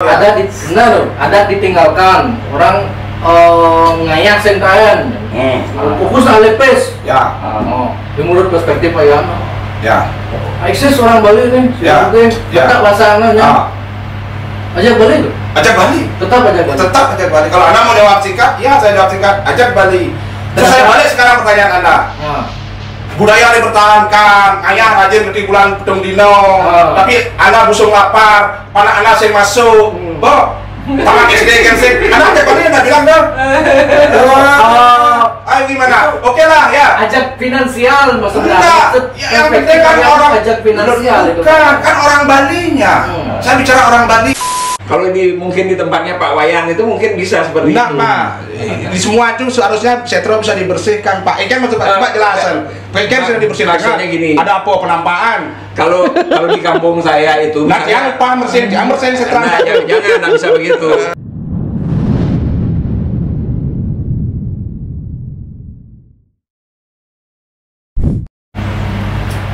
ada di benar loh, ada ditinggalkan orang ngayak sentayan fokus alepes Ya. Di menurut perspektif Pak Yan Ya. eksis orang Bali nih Ya. tetap pasangannya ajak Bali tuh Ajak Bali. tetap ajak Bali Tetap ajak Bali. Kalau Anda mau jawab singkat, ya saya jawab singkat. Ajak Bali. Terus saya balik sekarang pertanyaan Anda. Budaya dipertahankan, ayah rajin ngerti bulan pedung dino, tapi Anda busung lapar, panah Anda sing masuk, tangan SD kan sing, Anda ajak Bali Anda bilang dong. Ayo gimana? Oke lah ya. ajak finansial maksudnya Enggak, yang penting kan orang ajak finansial itu bukan, kan orang Balinya. Saya bicara orang Bali. Kalau ini mungkin di tempatnya Pak Wayan itu mungkin bisa seperti Enggak, itu. Pak. Di semua itu seharusnya setro bisa dibersihkan, Pak. Ikan maksud Pak, coba jelasan. Ikan sudah dibersihkan. Maksudnya gini. Ada apa penampaan? Kalau di kampung saya itu Nah, yang Pak mesin setelah nah, jangan nggak bisa begitu.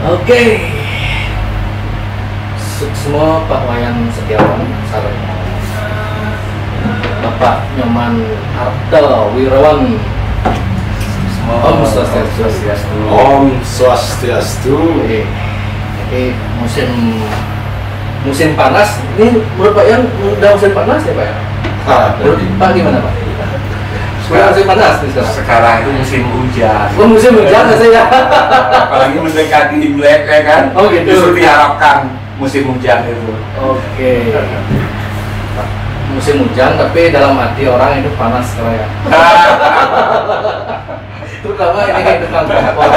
Oke. Semua Pak Wayan Setiawan sareng Bapak Nyoman Arta Wirawan Om Swastiastu. Om Swastiastu. Jadi musim panas ini menurut Pak Yan udah musim panas ya Pak ya? Menurut Pak gimana Pak? Sudah musim panas nih sekarang. Sekarang itu musim hujan. Oh, musim hujan saya. Apalagi mendekati Imlek ya kan. Oh, gitu. Justru diharapkan musim hujan itu. Oke. Musim hujan tapi dalam hati orang itu panas sekarang ya. Terutama ini tukang kompor.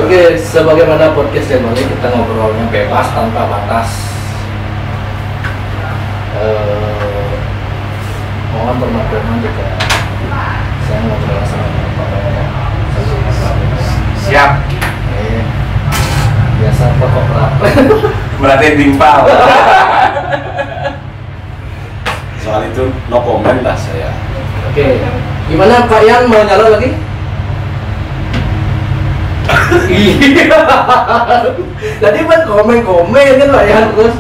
Oke, sebagaimana podcast yang ini kita ngobrolnya bebas tanpa batas. Mohon permaklum juga. Saya ngobrol sama Pak Wayan. Siap. Biasa pokok berapa? Berarti timpal. Soal itu no comment lah saya. Oke, gimana Pak Yan mau nyalon lagi? Iya. Tadi kan komen kan Pak Yan terus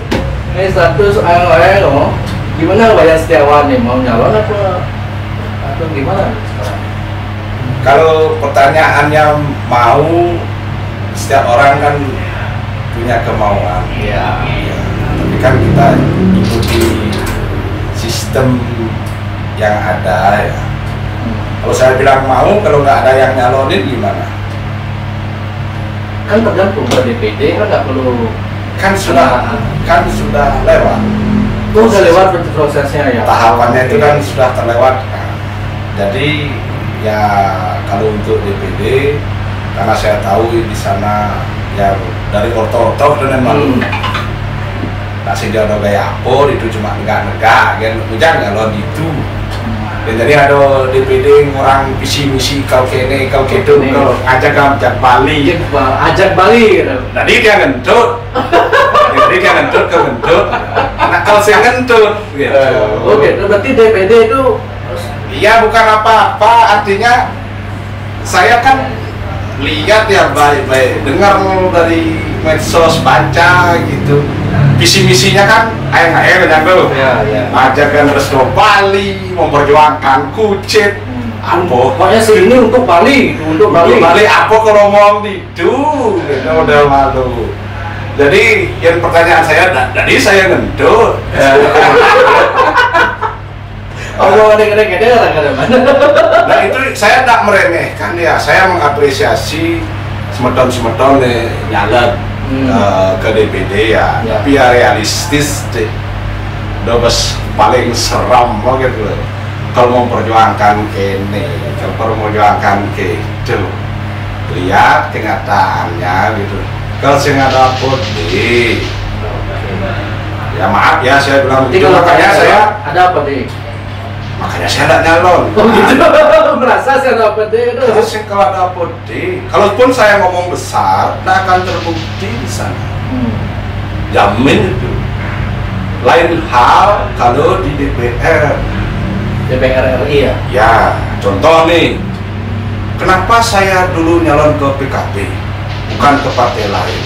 ini status ayang loh. Gimana Pak Yan Setiawan nih mau nyalon atau gimana sekarang? Kalau pertanyaannya mau, setiap orang kan punya kemauan. Iya. Tapi kan kita ikuti sistem yang ada ya. Kalau saya bilang mau, kalau nggak ada yang nyalonin gimana? Kan tergantung ke DPD kan nggak perlu Kan sudah lewat. itu udah lewat prosesnya ya. Tahapannya itu kan sudah terlewat. Jadi ya kalau untuk DPD, karena saya tahu di sana ya dari orto-orto dan malu. Tak sejauh ada gaya apa itu cuma negak-negak kan hujan kalau itu. Dan jadi ada DPD orang visi misi kau kene kau kedo kau ajak Bali. Ajak Bali gitu. Tadi dia ngentut. Jadi dia ngentut ke ngentut. Nah kalau saya ngentut gitu. Oke, berarti DPD itu Iya bukan apa-apa, artinya saya kan lihat ya baik-baik, dengar dari medsos, baca gitu. Visi misinya kan air ya tuh. ya. Ajakan resto Bali, memperjuangkan kucit. Apa? Pokoknya sini untuk Bali, untuk Bali. Bali apa kalau ngomong itu, gitu udah malu. Jadi yang pertanyaan saya, tadi saya ngentut. Oh, gede-gede mana? Nah itu saya tak meremehkan ya, saya mengapresiasi semedon nyalek ke DPD ya, tapi ya realistis deh. Dobes paling seram gitu. Kalau memperjuangkan kene, kalau memperjuangkan ke itu, lihat kenyataannya gitu. Kalau saya nggak dapet deh, ya maaf ya saya bilang begitu, makanya saya ada apa deh? Makanya saya tidak nyalon. Oh gitu. Merasa saya dapat deh. Terus kalau dapet deh, kalaupun saya ngomong besar, tidak akan terbukti di sana. Jamin itu. Lain hal kalau di DPR. DPR RI ya. Ya, contoh nih. Kenapa saya dulu nyalon ke PKB, bukan ke partai lain?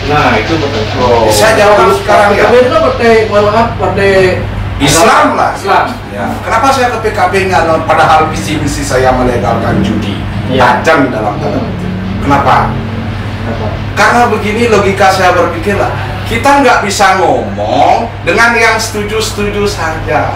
Nah itu betul. Saya jawab sekarang ya. PKB itu kan partai, mohon maaf, partai Islam lah. Islam. Ya. Kenapa saya ke PKB nggak? Padahal visi saya melegalkan judi, tajam dalam tanda kutip. Kenapa? Karena begini logika saya berpikir lah. Kita nggak bisa ngomong dengan yang setuju-setuju saja.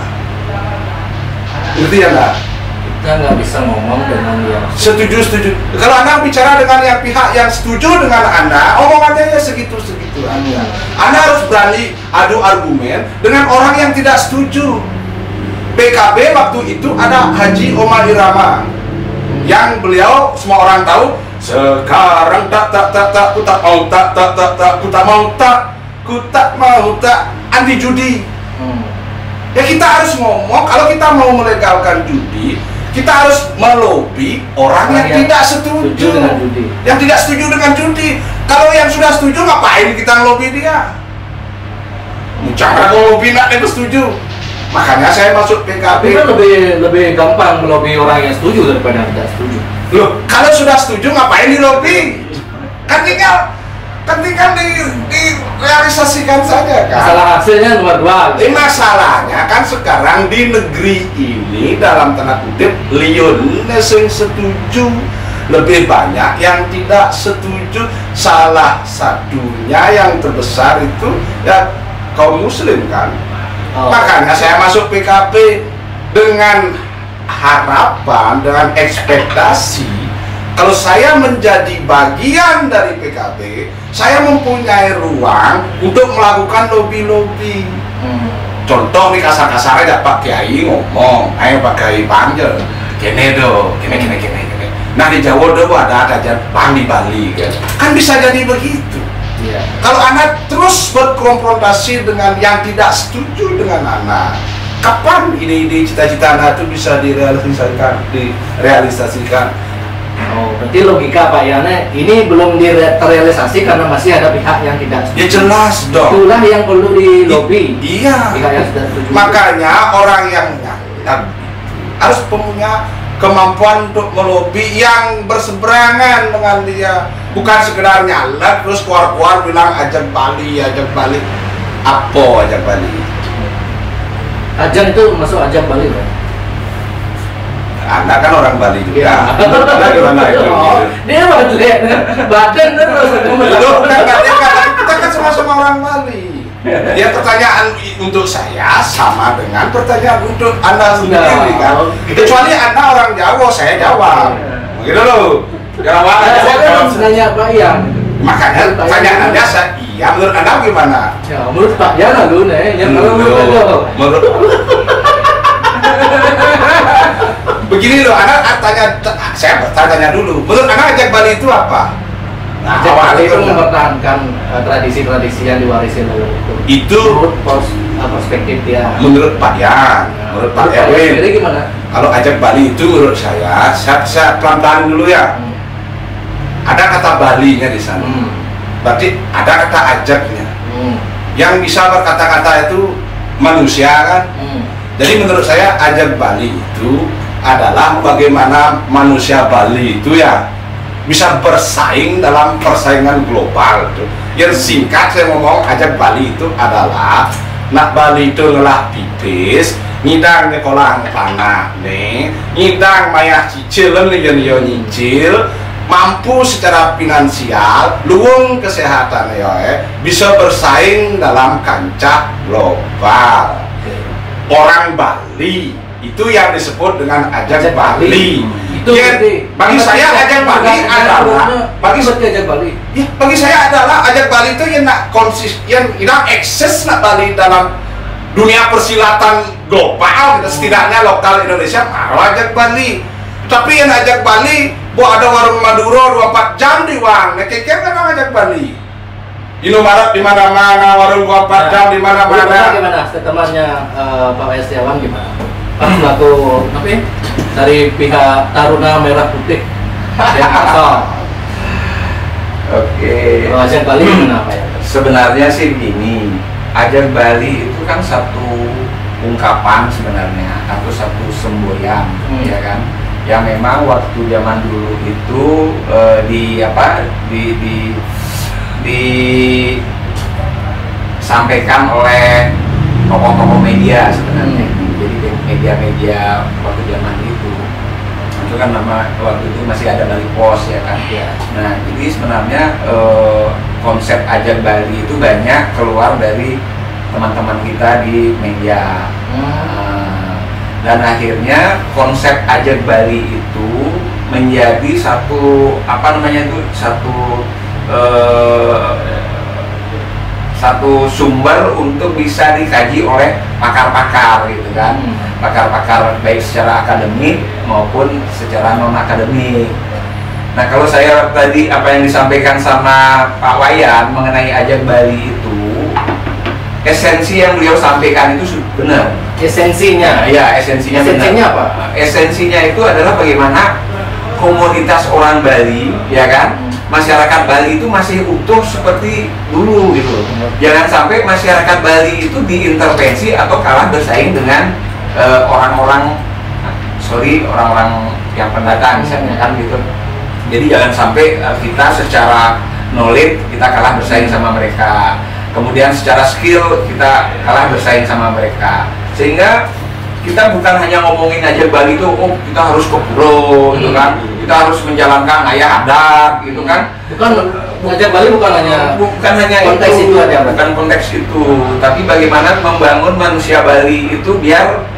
Ngerti ya nggak? Kita nggak bisa ngomong dengan yang Setuju-setuju. Kalau Anda bicara dengan yang pihak yang setuju dengan Anda, omongannya ya segitu-segitu aja. Anda harus berani adu argumen dengan orang yang tidak setuju. PKB waktu itu ada Haji Omar Irama yang beliau semua orang tahu. Sekarang ku tak mau anti judi. Ya kita harus ngomong, kalau kita mau melegalkan judi, kita harus melobi orang yang tidak setuju dengan judi. Yang tidak setuju dengan judi. Kalau yang sudah setuju, ngapain kita ngelobi dia? Jangan ngelobi nak yang setuju. Makanya saya masuk PKB. Tapi kan lebih gampang melobi orang yang setuju daripada yang tidak setuju. Loh, kalau sudah setuju ngapain dilobi? Kan tinggal direalisasikan saja kan. Masalah hasilnya nomor 2. Masalahnya kan sekarang di negeri ini dalam tanda kutip liyone sing setuju, lebih banyak yang tidak setuju. Salah satunya yang terbesar itu ya kaum muslim kan. Makanya saya masuk PKB dengan harapan, dengan ekspektasi kalau saya menjadi bagian dari PKB, saya mempunyai ruang untuk melakukan lobby-lobby. Contoh nih kasar-kasar aja Pak Kiai ngomong, ayo Pak Kiai panggil, gini do, gini. Nah di Jawa do ada Bali kan bisa jadi begitu. Kalau anak terus berkonfrontasi dengan yang tidak setuju dengan anak, kapan ide-ide cita-cita anak itu bisa direalisasikan? Oh, berarti logika Pak Yana ini belum terrealisasi karena masih ada pihak yang tidak setuju. Ya jelas dong. Itulah yang perlu dilobi. Iya. Pihak yang tidak setuju. Makanya orang yang harus punya kemampuan untuk melobi yang berseberangan dengan dia, bukan sekedar nyalek terus keluar bilang ajak Bali. Apa ajak Bali? Ajang itu masuk ajang Bali kan? Anda kan orang Bali juga. Anda gimana itu? Dia mah jelek badan terus. Kita kan sama-sama orang Bali. Ya pertanyaan untuk saya sama dengan pertanyaan untuk Anda sendiri kan. Kecuali Anda orang Jawa, saya Jawa. Begitu loh. Jawa. Saya kan nanya Pak Ian. Makanya pertanyaannya iya. Menurut Anda gimana? Ya menurut Pak Ian lalu nih. Yang kalau menurut begini loh, saya tanya dulu. Menurut Anda ajak Bali itu apa? Nah, ajak Bali itu mempertahankan tradisi-tradisi yang diwarisi leluhur. Itu menurut perspektif dia. Menurut Pak Yan, menurut Pak Erwin. Jadi gimana? Kalau ajak Bali itu menurut saya pelan-pelan dulu ya. Ada kata Balinya di sana. Berarti ada kata ajaknya. Yang bisa berkata-kata itu manusia kan. Jadi menurut saya ajak Bali itu adalah bagaimana manusia Bali itu ya bisa bersaing dalam persaingan global itu. Yang singkat saya ngomong ajak Bali itu adalah nak Bali itu ngelah pipis, ngidang nyekolah panah nih, ngidang mayah cicil nih nyicil, mampu secara finansial, luwung kesehatan ya, bisa bersaing dalam kancah global. Orang Bali itu yang disebut dengan ajak Bali. Itu bagi saya ajak Bali adalah bagi saya adalah ajak Bali itu yang nak konsisten, yang eksis nak Bali dalam dunia persilatan global, setidaknya lokal Indonesia mau ajak Bali. Tapi yang ajak Bali, ada warung Maduro 24 jam di Wang, nekeknya kan ajak Bali. Indomaret di mana-mana, warung 24 jam di mana-mana. Gimana temannya Pak Setiawan gimana? Pak selaku dari pihak Taruna Merah Putih yang asal. Oke. Ajak Bali gimana Pak ya? Sebenarnya sih begini, ajak Bali itu kan satu ungkapan sebenarnya atau satu semboyan, ya kan? Yang memang waktu zaman dulu itu disampaikan oleh tokoh-tokoh media sebenarnya. Jadi media-media waktu zaman itu kan nama waktu itu masih ada Bali Pos ya kan. Nah jadi sebenarnya konsep Ajak Bali itu banyak keluar dari teman-teman kita di media. Dan akhirnya konsep Ajak Bali itu menjadi satu satu sumber untuk bisa dikaji oleh pakar-pakar gitu kan, pakar-pakar baik secara akademik maupun secara non akademik. Nah kalau saya tadi apa yang disampaikan sama Pak Wayan mengenai Ajak Bali itu, esensi yang beliau sampaikan itu benar. Esensinya? Ya esensinya benar. Esensinya apa? Esensinya itu adalah bagaimana komoditas orang Bali, ya kan? Masyarakat Bali itu masih utuh seperti dulu gitu. Jangan sampai masyarakat Bali itu diintervensi atau kalah bersaing dengan orang-orang yang pendatang misalnya kan gitu. Jadi jangan sampai kita secara knowledge kita kalah bersaing sama mereka. Kemudian secara skill kita kalah bersaing sama mereka. Sehingga kita bukan hanya ngomongin aja Bali itu, oh kita harus ke pura gitu kan, kita harus menjalankan ayah adat gitu kan. Ajak Bali bukan hanya konteks itu aja, bukan konteks itu, tapi bagaimana membangun manusia Bali itu biar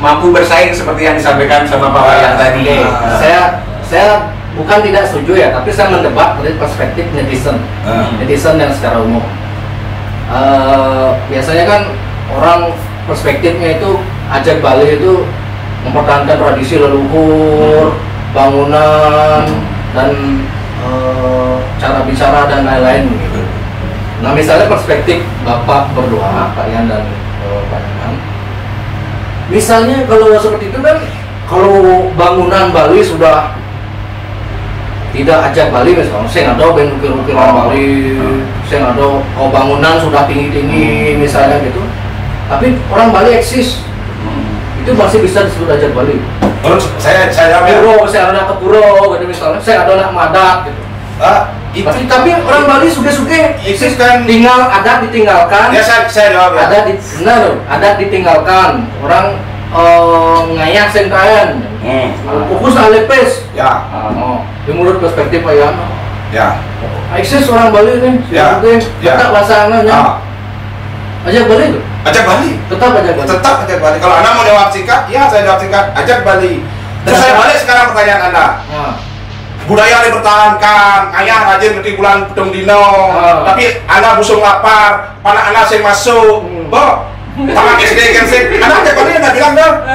mampu bersaing seperti yang disampaikan sama Pak Wayan tadi. Saya bukan tidak setuju ya, tapi saya mendebat dari perspektif netizen yang secara umum. Biasanya kan orang perspektifnya itu Ajak Bali itu mempertahankan tradisi leluhur, bangunan, dan cara bicara dan lain-lain gitu. Nah misalnya perspektif Bapak berdua, Pak Yan dan Pak Yan, misalnya kalau seperti itu kan, kalau bangunan Bali sudah tidak Ajak Bali misalnya, saya nggak tahu ukir-ukiran Bali, saya nggak tahu bangunan sudah tinggi-tinggi misalnya gitu, tapi orang Bali eksis, itu masih bisa disebut Ajak Bali. Terus saya Puro, saya ada ke Puro gitu misalnya, saya ada anak Madak gitu. Tapi orang Bali suge-suge eksis kan, tinggal adat ditinggalkan. Ya saya jawab ya. Adat ditinggalkan, orang ngayah sengkayan, fokus alepes. Ya. Di mulut perspektif ayam. Ya. Eksis orang Bali nih, tetap bahasanya. Ajak Bali itu? Ajak Bali. Tetap Ajak Bali. Kalau Anda mau jawab singkat, ya saya jawab singkat. Ajak Bali. Terus saya balik sekarang pertanyaan Anda. Budaya dipertahankan, ayah rajin ngerti bulan pedung dino, tapi Anda busung lapar, panah Anda sing masuk, tangan SD kan sih, Anda Ajak Bali nggak bilang dong?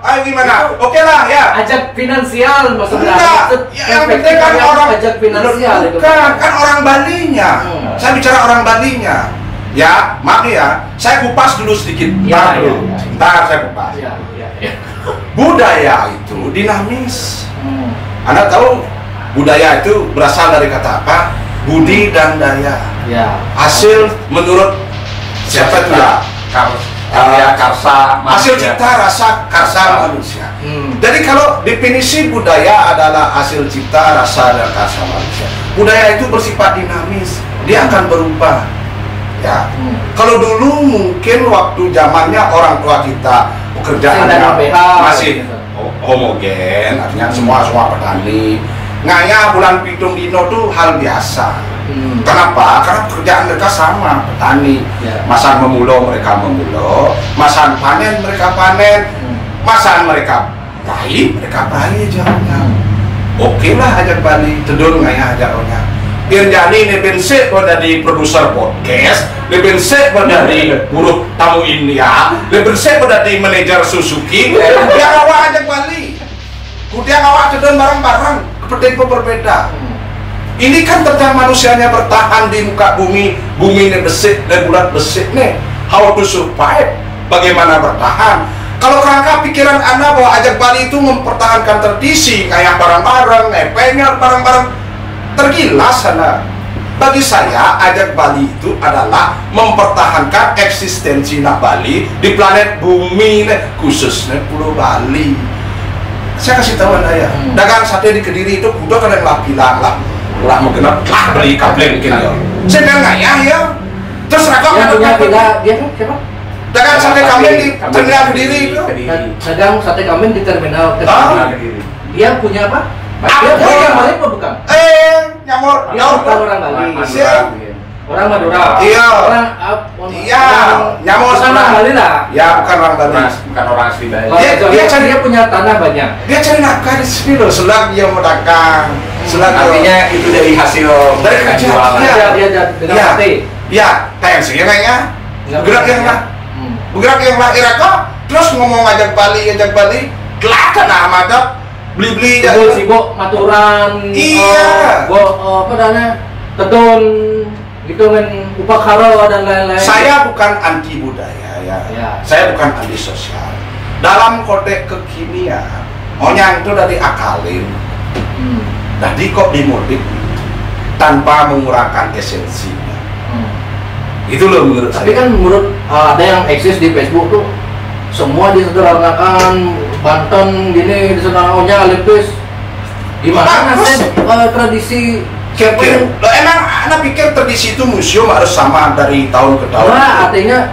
Ayo gimana? Oke lah ya. Ajak finansial maksudnya. Yang penting kan orang ajak finansial itu. Kan orang Balinya. Saya bicara orang Balinya. Ya, maaf nih ya. Saya kupas dulu sedikit. Bentar saya kupas. Budaya itu dinamis. Anda tahu budaya itu berasal dari kata apa? Budi dan daya. Hasil menurut siapa itu ya? Hasil cipta rasa karsa manusia. Jadi kalau definisi budaya adalah hasil cipta rasa dan karsa manusia, budaya itu bersifat dinamis, dia akan berubah. Ya, kalau dulu mungkin waktu zamannya orang tua kita pekerjaannya masih homogen, artinya semua petani. Ngaya bulan pitung dino tuh hal biasa. Kenapa? Karena pekerjaan mereka sama, petani. Masan memulo mereka memulo, masan panen mereka panen, masan mereka bayi mereka bayi jauhnya. Oke lah Ajak Bali, tedun ngaya ajarnya. Irjani ini bensek dari produser podcast, bensek dari buruh tamu India, bensek dari manajer Suzuki. Biar awak Ajak Bali, kudiang awak tedun bareng-bareng, kepentingan berbeda. Ini kan tentang manusianya bertahan di muka bumi, bumi ini besik dan bulat besik nih. How to survive, bagaimana bertahan. Kalau kerangka pikiran Anda bahwa Ajak Bali itu mempertahankan tradisi, kayak bareng-bareng, ngepenya bareng-bareng, tergilas Anda. Bagi saya, Ajak Bali itu adalah mempertahankan eksistensi Bali di planet bumi, khususnya Pulau Bali. Saya kasih tahu Anda ya, dagang sate di Kediri itu udah kadang bilang lah, lah mau genap beli kabel mungkin ya. Saya bilang ngayah ya. Terus rakok Yang punya villa dia kan siapa? dagang sate kambing di terminal Kediri itu. Dagang sate kambing di terminal Kediri. Dia punya apa? Dia orang Bali apa bukan? Nyamor. Dia bukan orang Bali. Orang Madura. Iya. Iya. Nyamor bukan orang Bali lah. Ya bukan orang Bali. Bukan orang asli Bali. Dia punya tanah banyak. Dia cari nafkah di sini loh. Selang dia mau dagang. Selang Artinya itu dari hasil dari kerja. Dia dengan sate. Iya. Kayak sih kayaknya. Bergerak yang lah. Bergerak yang lah Iraka. Terus ngomong ajak Bali. Kelihatan amat beli-beli ya. Sibuk maturan. Iya. Apa namanya? Tedun gitu kan upacara dan lain-lain. Saya bukan anti budaya ya. Saya bukan anti sosial. Dalam kode kekinian, onyang itu dari akalin. Jadi kok dimodif tanpa mengurangi esensinya. Itu loh menurut saya. Tapi kan menurut ada yang eksis di Facebook tuh semua disederhanakan, Banten gini disederhanakan lepis. Gimana sih tradisi Kepir, emang anak pikir tradisi itu museum harus sama dari tahun ke tahun? Nah, artinya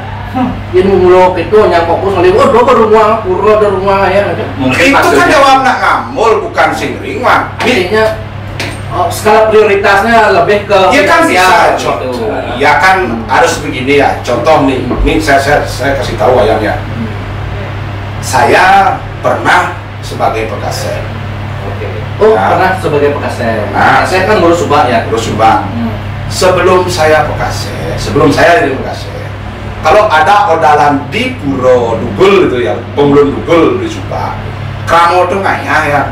yang muluk itu hanya fokus ngelihat, oh ada rumah, pura ada rumah ya. Mungkin itu kan jawab nak ngamul, bukan singringan. Artinya skala prioritasnya lebih ke ya kan bisa contoh. Ya kan harus begini ya. Contoh nih, ini saya kasih tahu ayamnya. Saya pernah sebagai pekaseh. Pernah sebagai pekaseh. Saya kan ngurus subak ya. Ngurus subak. Sebelum saya jadi pekaseh, kalau ada odalan di Puro Dugul itu ya, Penggulun Dugul di Subak, kamu tuh ngayah ya,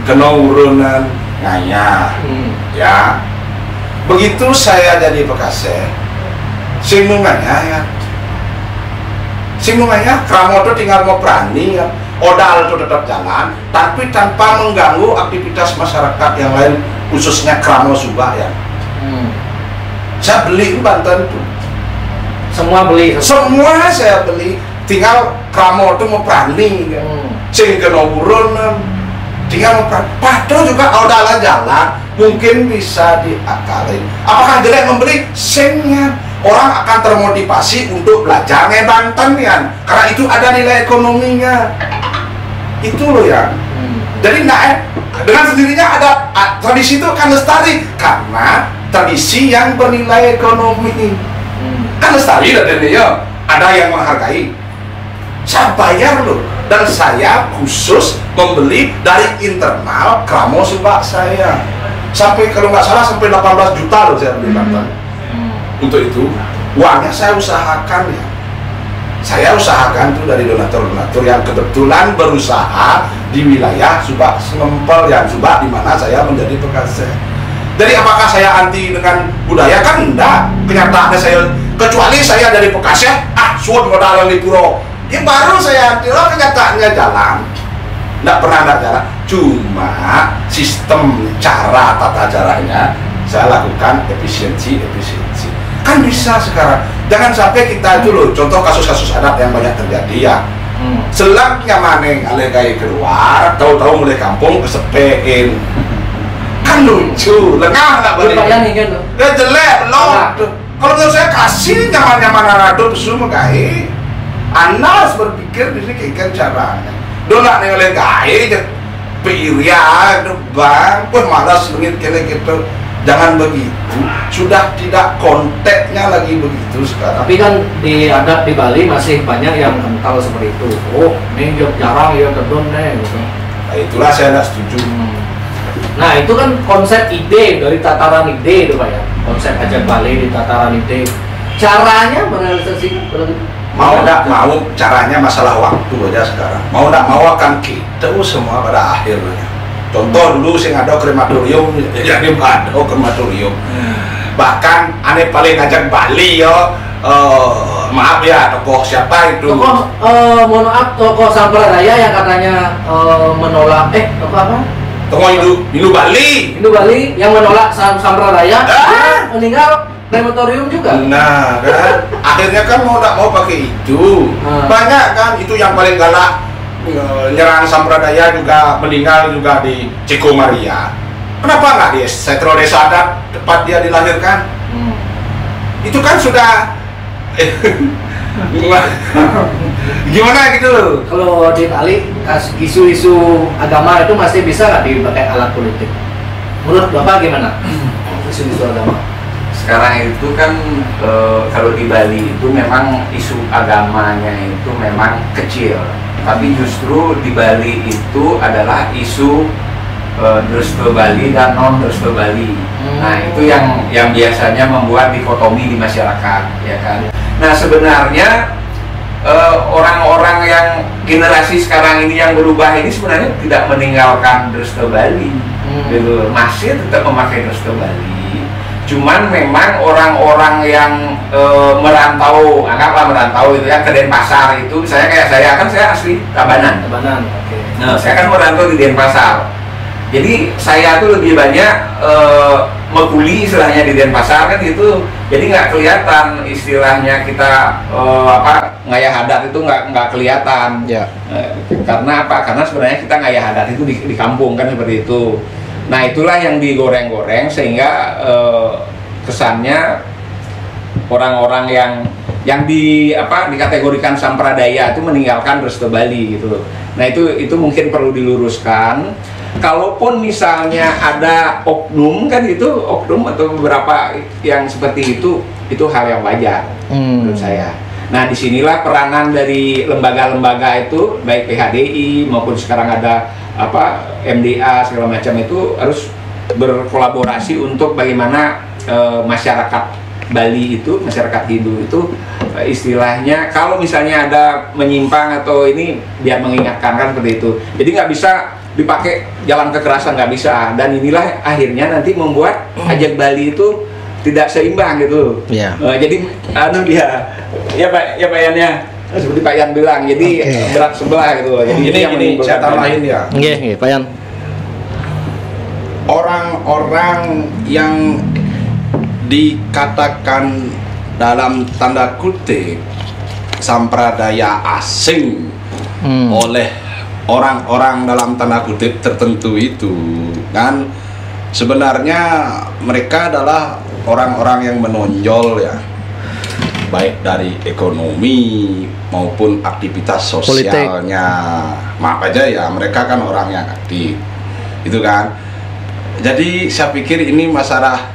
kena urunan ngayah, ya. Begitu saya jadi pekaseh, sing ngayah ya, kamu tuh tinggal mau berani ya. Odal itu tetap jalan, tapi tanpa mengganggu aktivitas masyarakat yang lain, khususnya Kramo Subak ya. Saya beli Banten itu. Semua beli. Semua saya beli. Tinggal Kramo itu mau berani, sehingga nomorun, tinggal mau berani. Padahal juga odalan jalan, mungkin bisa diakalin. Apakah jelek membeli? Sengnya. Orang akan termotivasi untuk belajar Banten ya, karena itu ada nilai ekonominya. Itu loh ya. Jadi dengan sendirinya ada tradisi itu akan lestari karena tradisi yang bernilai ekonomi. Kan lestari ya. Ada yang menghargai. Saya bayar loh, dan saya khusus membeli dari internal Kramo Subak saya. Sampai kalau nggak salah sampai 18 juta loh saya beli Banten. Untuk itu uangnya saya usahakan ya. Saya usahakan tuh dari donatur-donatur yang kebetulan berusaha di wilayah Subak Semempel yang Subak di mana saya menjadi pekaseh. Jadi apakah saya anti dengan budaya? Kan enggak. Kenyataannya saya, kecuali saya dari pekaseh, suun modal di puro. Ya baru saya anti, loh kenyataannya jalan. Enggak pernah enggak jalan. Cuma sistem cara tata caranya saya lakukan efisiensi. Kan bisa sekarang. Jangan sampai kita itu loh, contoh kasus-kasus adat yang banyak terjadi ya. Selangnya maneng alegai keluar, tahu-tahu mulai kampung kesepein. Kan lucu, lengah nggak boleh. Dia jelek loh. Kalau menurut saya kasih nyaman-nyaman anak semua gaya. Anda harus berpikir di sini kayak caranya. Donak nih oleh gaya, piria, bang, malas lengit kene gitu. Jangan begitu, sudah tidak konteksnya lagi begitu sekarang. Tapi kan di adat di Bali masih banyak yang kental seperti itu. Oh, ini jarang ya tedun gitu. Nah, itulah saya tidak setuju. Nah, itu kan konsep ide dari tataran ide itu Pak ya. Konsep ajak Bali di tataran ide. Caranya merealisasikan mau tidak mau, caranya masalah waktu aja sekarang. Mau tidak mau akan kita semua pada akhirnya. Contoh dulu sing ada krematorium, jadi ada krematorium. Bahkan aneh paling ngajak Bali yo, maaf ya tokoh siapa itu? Tokoh, mohon maaf tokoh Sampradaya yang katanya menolak tokoh apa? Tokoh Hindu Bali. Hindu Bali yang menolak Sampradaya, meninggal krematorium juga. Nah kan, akhirnya kan mau tidak mau pakai itu. Banyak kan itu yang paling galak. Nyerang Sampradaya juga meninggal juga di Ciko Maria. Kenapa nggak di Setro Desa Adat tempat dia dilahirkan? Itu kan sudah gimana gitu loh. Kalau di Bali isu-isu agama itu masih bisa nggak dipakai alat politik? Menurut Bapak gimana? Isu-isu agama sekarang itu kan kalau di Bali itu memang isu agamanya itu memang kecil, tapi justru di Bali itu adalah isu Dresta Bali dan non Dresta Bali. Nah itu yang biasanya membuat dikotomi di masyarakat, ya kan. Nah sebenarnya orang-orang yang generasi sekarang ini yang berubah ini sebenarnya tidak meninggalkan Dresta Bali, gitu. Masih tetap memakai Dresta Bali. Cuman memang orang-orang yang merantau, anggaplah merantau itu ya ke Denpasar itu, kayak saya kan saya asli Tabanan. Tabanan, oke. Nah saya kan merantau di Denpasar. Jadi saya tuh lebih banyak mengkuli istilahnya di Denpasar kan gitu. Jadi nggak kelihatan istilahnya kita ngayah adat itu nggak kelihatan. Ya. Karena apa? Karena sebenarnya kita ngayah adat itu di kampung kan seperti itu. Nah itulah yang digoreng-goreng sehingga kesannya orang-orang yang dikategorikan sampradaya itu meninggalkan Dresta Bali gitu loh. Nah itu mungkin perlu diluruskan. Kalaupun misalnya ada oknum kan itu oknum atau beberapa yang seperti itu hal yang wajar menurut saya. Nah disinilah peranan dari lembaga-lembaga itu baik PHDI maupun sekarang ada MDA segala macam itu harus berkolaborasi untuk bagaimana masyarakat Bali itu, masyarakat Hindu itu istilahnya kalau misalnya ada menyimpang atau ini biar mengingatkan kan seperti itu. Jadi nggak bisa dipakai jalan kekerasan, nggak bisa. Dan inilah akhirnya nanti membuat Ajak Bali itu tidak seimbang gitu. Yeah. Jadi dia ya Pak Yan seperti Pak Yan bilang, jadi berat sebelah gitu. Jadi Ini saya tambahin ya. Iya, Pak Yan. Orang-orang yang dikatakan dalam tanda kutip sampradaya asing oleh orang-orang dalam tanda kutip tertentu itu kan sebenarnya mereka adalah orang-orang yang menonjol ya, baik dari ekonomi maupun aktivitas sosialnya. Maaf aja ya, mereka kan orang yang aktif itu kan. Jadi saya pikir ini masalah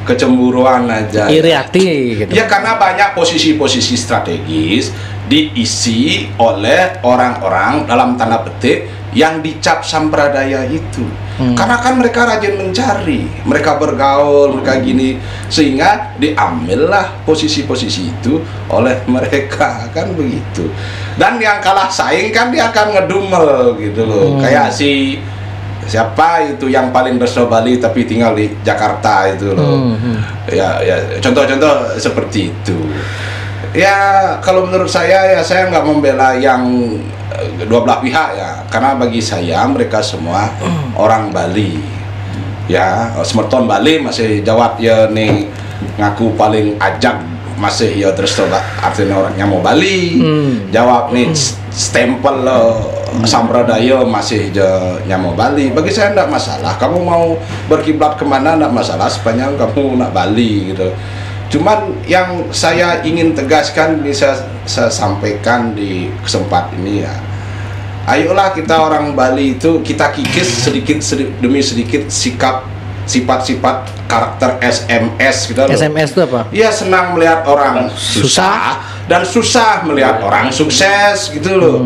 kecemburuan aja, iri hati gitu. Ya karena banyak posisi-posisi strategis diisi oleh orang-orang dalam tanda petik yang dicap sampradaya itu. Karena kan mereka rajin mencari, mereka bergaul, mereka gini, sehingga diambillah posisi-posisi itu oleh mereka kan begitu. Dan yang kalah saing kan dia akan ngedumel gitu loh. Kayak siapa itu yang paling Dresta Bali tapi tinggal di Jakarta itu loh. Ya contoh-contoh seperti itu. Ya kalau menurut saya ya saya nggak membela yang dua belah pihak ya, karena bagi saya mereka semua orang Bali ya. Semerton Bali masih jawab ya nih ngaku paling ajak masih ya Dresta artinya orangnya mau Bali. Jawab nih stempel sampradaya masih nyamo Bali. Bagi saya enggak masalah, kamu mau berkiblat kemana enggak masalah sepanjang kamu nak Bali gitu. Cuman yang saya ingin tegaskan bisa saya sampaikan di kesempatan ini ya, ayolah kita orang Bali itu kita kikis sedikit demi sedikit sifat-sifat karakter SMS gitu loh. SMS itu apa? Iya, senang melihat orang susah dan susah melihat orang sukses gitu loh.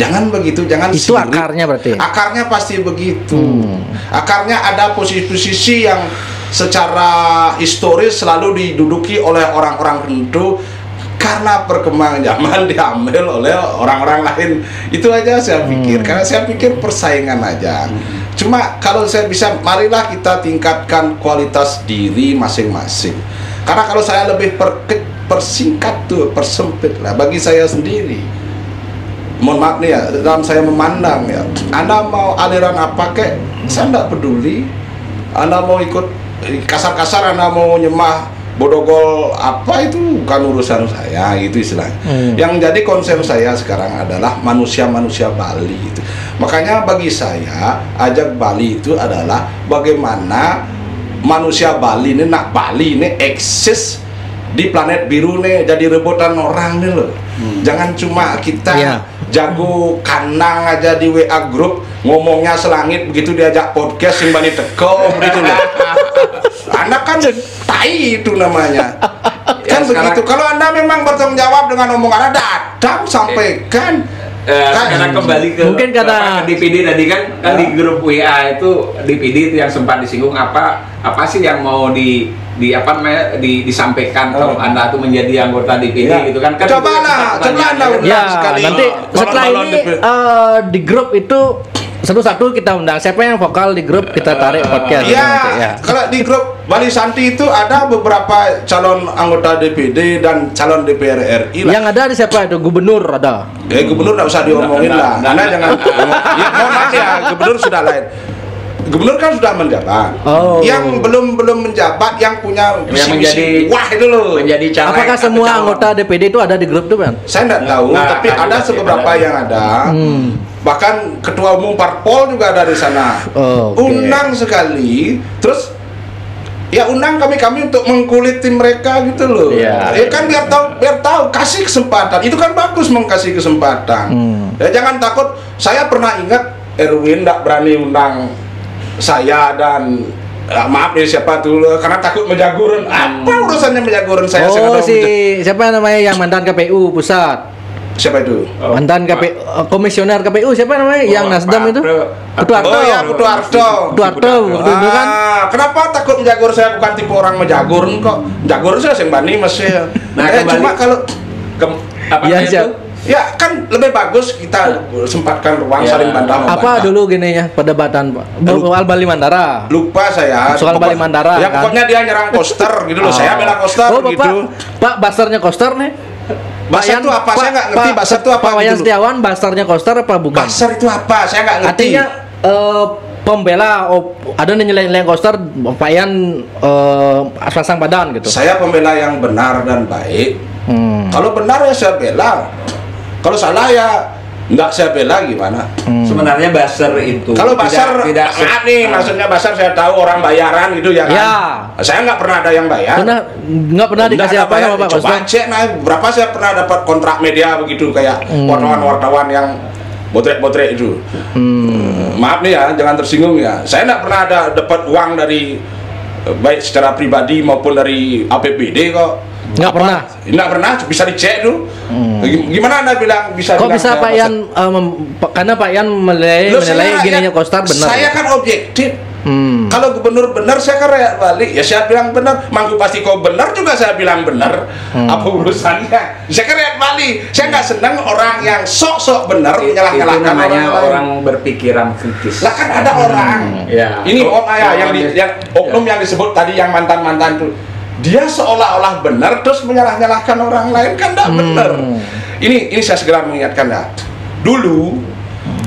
Jangan begitu, jangan itu sirik. Akarnya berarti? Akarnya pasti begitu. Akarnya ada posisi-posisi yang secara historis selalu diduduki oleh orang-orang tertentu karena perkembangan zaman diambil oleh orang-orang lain. Itu aja saya pikir, karena saya pikir persaingan aja. Cuma kalau saya bisa, marilah kita tingkatkan kualitas diri masing-masing. Karena kalau saya lebih persingkat tuh, persempit lah bagi saya sendiri. Mohon maaf nih ya, dalam saya memandang ya, Anda mau aliran apa kek, saya tidak peduli. Anda mau ikut kasar-kasar, Anda mau nyembah bodogol apa itu bukan urusan saya, itu istilahnya. Yang jadi concern saya sekarang adalah manusia-manusia Bali itu. Makanya bagi saya ajak Bali itu adalah bagaimana manusia Bali ini, nak Bali ini eksis di planet biru nih, jadi rebutan orang nih loh. Jangan cuma kita jago kanang aja di WA grup, ngomongnya selangit, begitu diajak podcast simbani teko begitu loh. Anak kan tai itu namanya. Kan begitu. Kalau Anda memang bertanggung jawab dengan omongan Anda, datang sampaikan. Sekarang kembali ke mungkin kata DPD tadi kan di grup WA itu DPD itu yang sempat disinggung apa sih yang mau disampaikan kalau Anda tuh menjadi anggota DPD gitu kan? Coba Anda undang sekali. Nanti setelah ini di grup itu satu-satu kita undang siapa yang vokal di grup, kita tarik podcast. Kalau di grup Bali Santi itu ada beberapa calon anggota DPD dan calon DPR RI lah. Yang ada di siapa itu? Gubernur ada. Gubernur nggak usah diomongin lah. Anda jangan. Ya mohon maaf ya, gubernur sudah lain. Gubernur kan sudah menjabat. Yang belum menjabat, yang punya visi wah itu loh. Menjadi caleg. Apakah semua anggota DPD itu ada di grup tuh, Bang? Saya nggak tahu, tapi ada beberapa yang ada. Bahkan ketua umum parpol juga ada di sana. Undang sekali, terus ya undang kami untuk mengkuliti mereka gitu loh. Ya kan biar tahu kasih kesempatan. Itu kan bagus mengkasih kesempatan. Ya jangan takut. Saya pernah ingat Erwin nggak berani undang saya dan maaf nih siapa tuh karena takut menjagurin. Apa urusannya menjagurin saya? Siapa namanya yang mantan KPU pusat? Siapa itu? Mantan KPU komisioner KPU siapa namanya? Yang Nasdem itu? Putuarto. Putuarto itu kan. Kenapa takut menjagur? Saya bukan tipe orang menjagur kok. Menjagur saya yang bani masih. Cuma kalau ya kan lebih bagus kita sempatkan ruang saling bantah. Apa dulu gini ya perdebatan soal Bali Mandara? Lupa saya. Soal Bali Mandara. Ya pokoknya dia nyerang koster gitu loh. Saya bela koster gitu. Pak basarnya koster nih. Basar itu apa? Saya nggak ngerti. Basar itu apa? Pak Wayan Setiawan basarnya koster apa bukan? Basar itu apa? Saya nggak ngerti. Artinya pembela ada nilai-nilai koster Pak Yan pasang badan gitu. Saya pembela yang benar dan baik. Kalau benar ya saya bela. Kalau salah ya nggak saya bela gimana? Sebenarnya Basar itu kalau Basar tidak nih maksudnya Basar saya tahu orang bayaran gitu ya kan? Ya. Saya nggak pernah ada yang bayar. Nggak pernah dikasih apa sama Pak Coba cek berapa saya pernah dapat kontrak media begitu kayak wartawan-wartawan yang botrek-botrek itu. Maaf nih ya, jangan tersinggung ya. Saya nggak pernah ada dapat uang dari baik secara pribadi maupun dari APBD kok. Nggak pernah, bisa dicek tuh. Gimana Anda bilang bisa? Kok bisa Pak Yan? Karena Pak Yan menilai gininya koster benar. Saya kan objektif. Kalau gubernur benar, saya kan rakyat Bali. Ya saya bilang benar. Mangku pasti kau benar juga saya bilang benar. Apa urusannya? Saya kan rakyat Bali. Saya nggak senang orang yang sok-sok benar menyalah-nyalahkan orang berpikiran kritis. Lah kan ada orang. Ini yang oknum yang disebut tadi yang mantan-mantan tuh. Dia seolah-olah benar terus menyalah-nyalahkan orang lain kan tidak benar. Ini saya segera mengingatkan ya. Dulu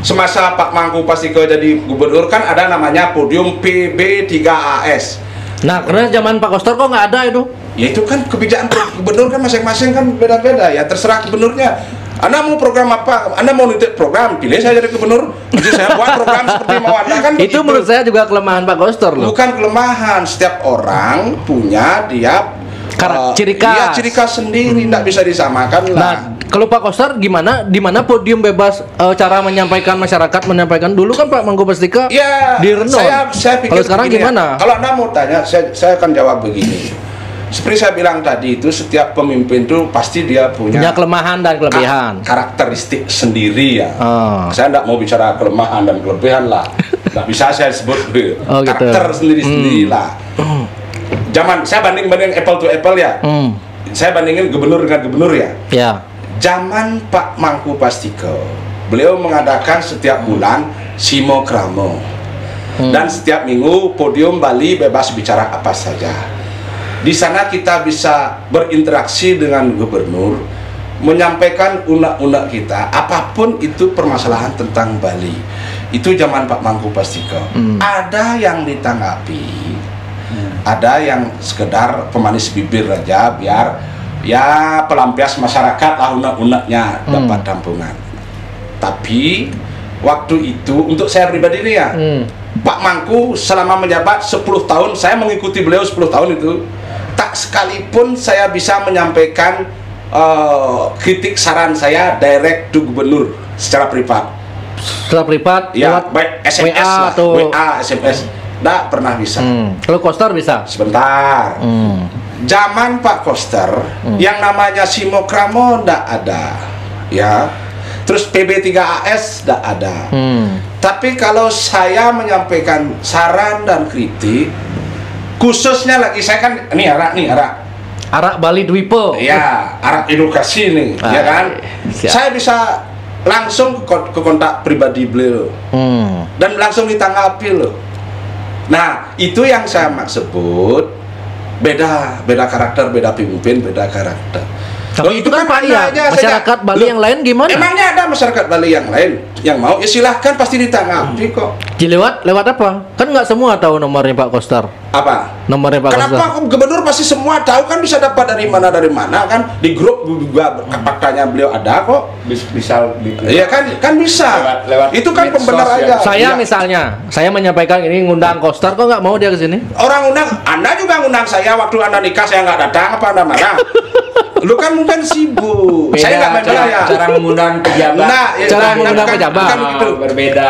semasa Pak Mangku Pastiko jadi gubernur kan ada namanya podium PB3AS. Nah, karena zaman Pak Koster kok nggak ada itu? Ya itu kan kebijakan gubernur kan masing-masing kan beda-beda ya, terserah gubernurnya. Anda mau program apa? Anda mau nitip program, pilih saya jadi gubernur. Jadi saya buat program seperti mau Anda kan. Itu menurut saya juga kelemahan Pak Koster loh. Bukan kelemahan, setiap orang punya dia ciri khas. Iya, ciri khas sendiri, tidak bisa disamakan lah. Nah, kalau Pak Koster gimana? Di mana podium bebas cara menyampaikan masyarakat menyampaikan dulu kan Pak Mangku Pastiko ya, di Renon. Saya pikir kalau sekarang gimana? Kalau Anda mau tanya, saya akan jawab begini. Seperti saya bilang tadi itu setiap pemimpin itu pasti dia punya kelemahan dan kelebihan, karakteristik sendiri ya. Saya tidak mau bicara kelemahan dan kelebihan lah. Nggak bisa saya sebut karakter sendiri-sendiri lah. Zaman saya banding apple to apple ya. Saya bandingin gubernur dengan gubernur ya. Zaman Pak Mangku Pastiko, beliau mengadakan setiap bulan Simokramo dan setiap minggu podium Bali bebas bicara apa saja. Di sana kita bisa berinteraksi dengan gubernur, menyampaikan unek-unek kita, apapun itu permasalahan tentang Bali. Itu zaman Pak Mangku Pastiko. Ada yang ditanggapi, ada yang sekedar pemanis bibir aja biar ya pelampias masyarakat lah unek-uneknya dapat tampungan. Tapi waktu itu untuk saya pribadi nih ya, Pak Mangku selama menjabat 10 tahun, saya mengikuti beliau 10 tahun itu, tak sekalipun saya bisa menyampaikan kritik saran saya direct to gubernur secara privat. Secara privat Ya, lewat baik SMS WA lah, atau WA, SMS. Nggak pernah bisa. Kalau Koster bisa. Sebentar. Zaman Pak Koster, yang namanya Simokramo nggak ada, ya. Terus PB3AS nggak ada. Tapi kalau saya menyampaikan saran dan kritik, khususnya lagi saya kan ini arak. Arak Bali Dwipo. Ya, arak edukasi nih, ya kan. Siap. Saya bisa langsung ke kontak pribadi beliau dan langsung ditanggapi loh. Nah, itu yang saya sebut beda karakter, beda pemimpin, beda karakter. Tapi itu kan Pak ya, masyarakat Bali yang lain gimana? Emangnya ada masyarakat Bali yang lain yang mau? Ya silahkan, pasti ditanggapi kok. Lewat apa? Kan nggak semua tahu nomornya Pak Koster. Apa? Nomornya Pak Koster. Kenapa gubernur pasti semua tahu, kan bisa dapat dari mana kan? Di grup juga faktanya beliau ada kok. Bisa Iya kan bisa. Lewat itu kan medsos pembenar ya. aja. Saya Iya. misalnya, saya menyampaikan ini ngundang Koster, kok nggak mau dia ke sini? Orang undang, Anda juga ngundang saya waktu Anda nikah, saya nggak datang, apa Anda marah? Lu kan mungkin sibuk. Beda, Saya nggak main ya. cara mengundang pejabat. Nah, ya, Cara nah, mengundang bukan- pejabat. bukan begitu. Berbeda.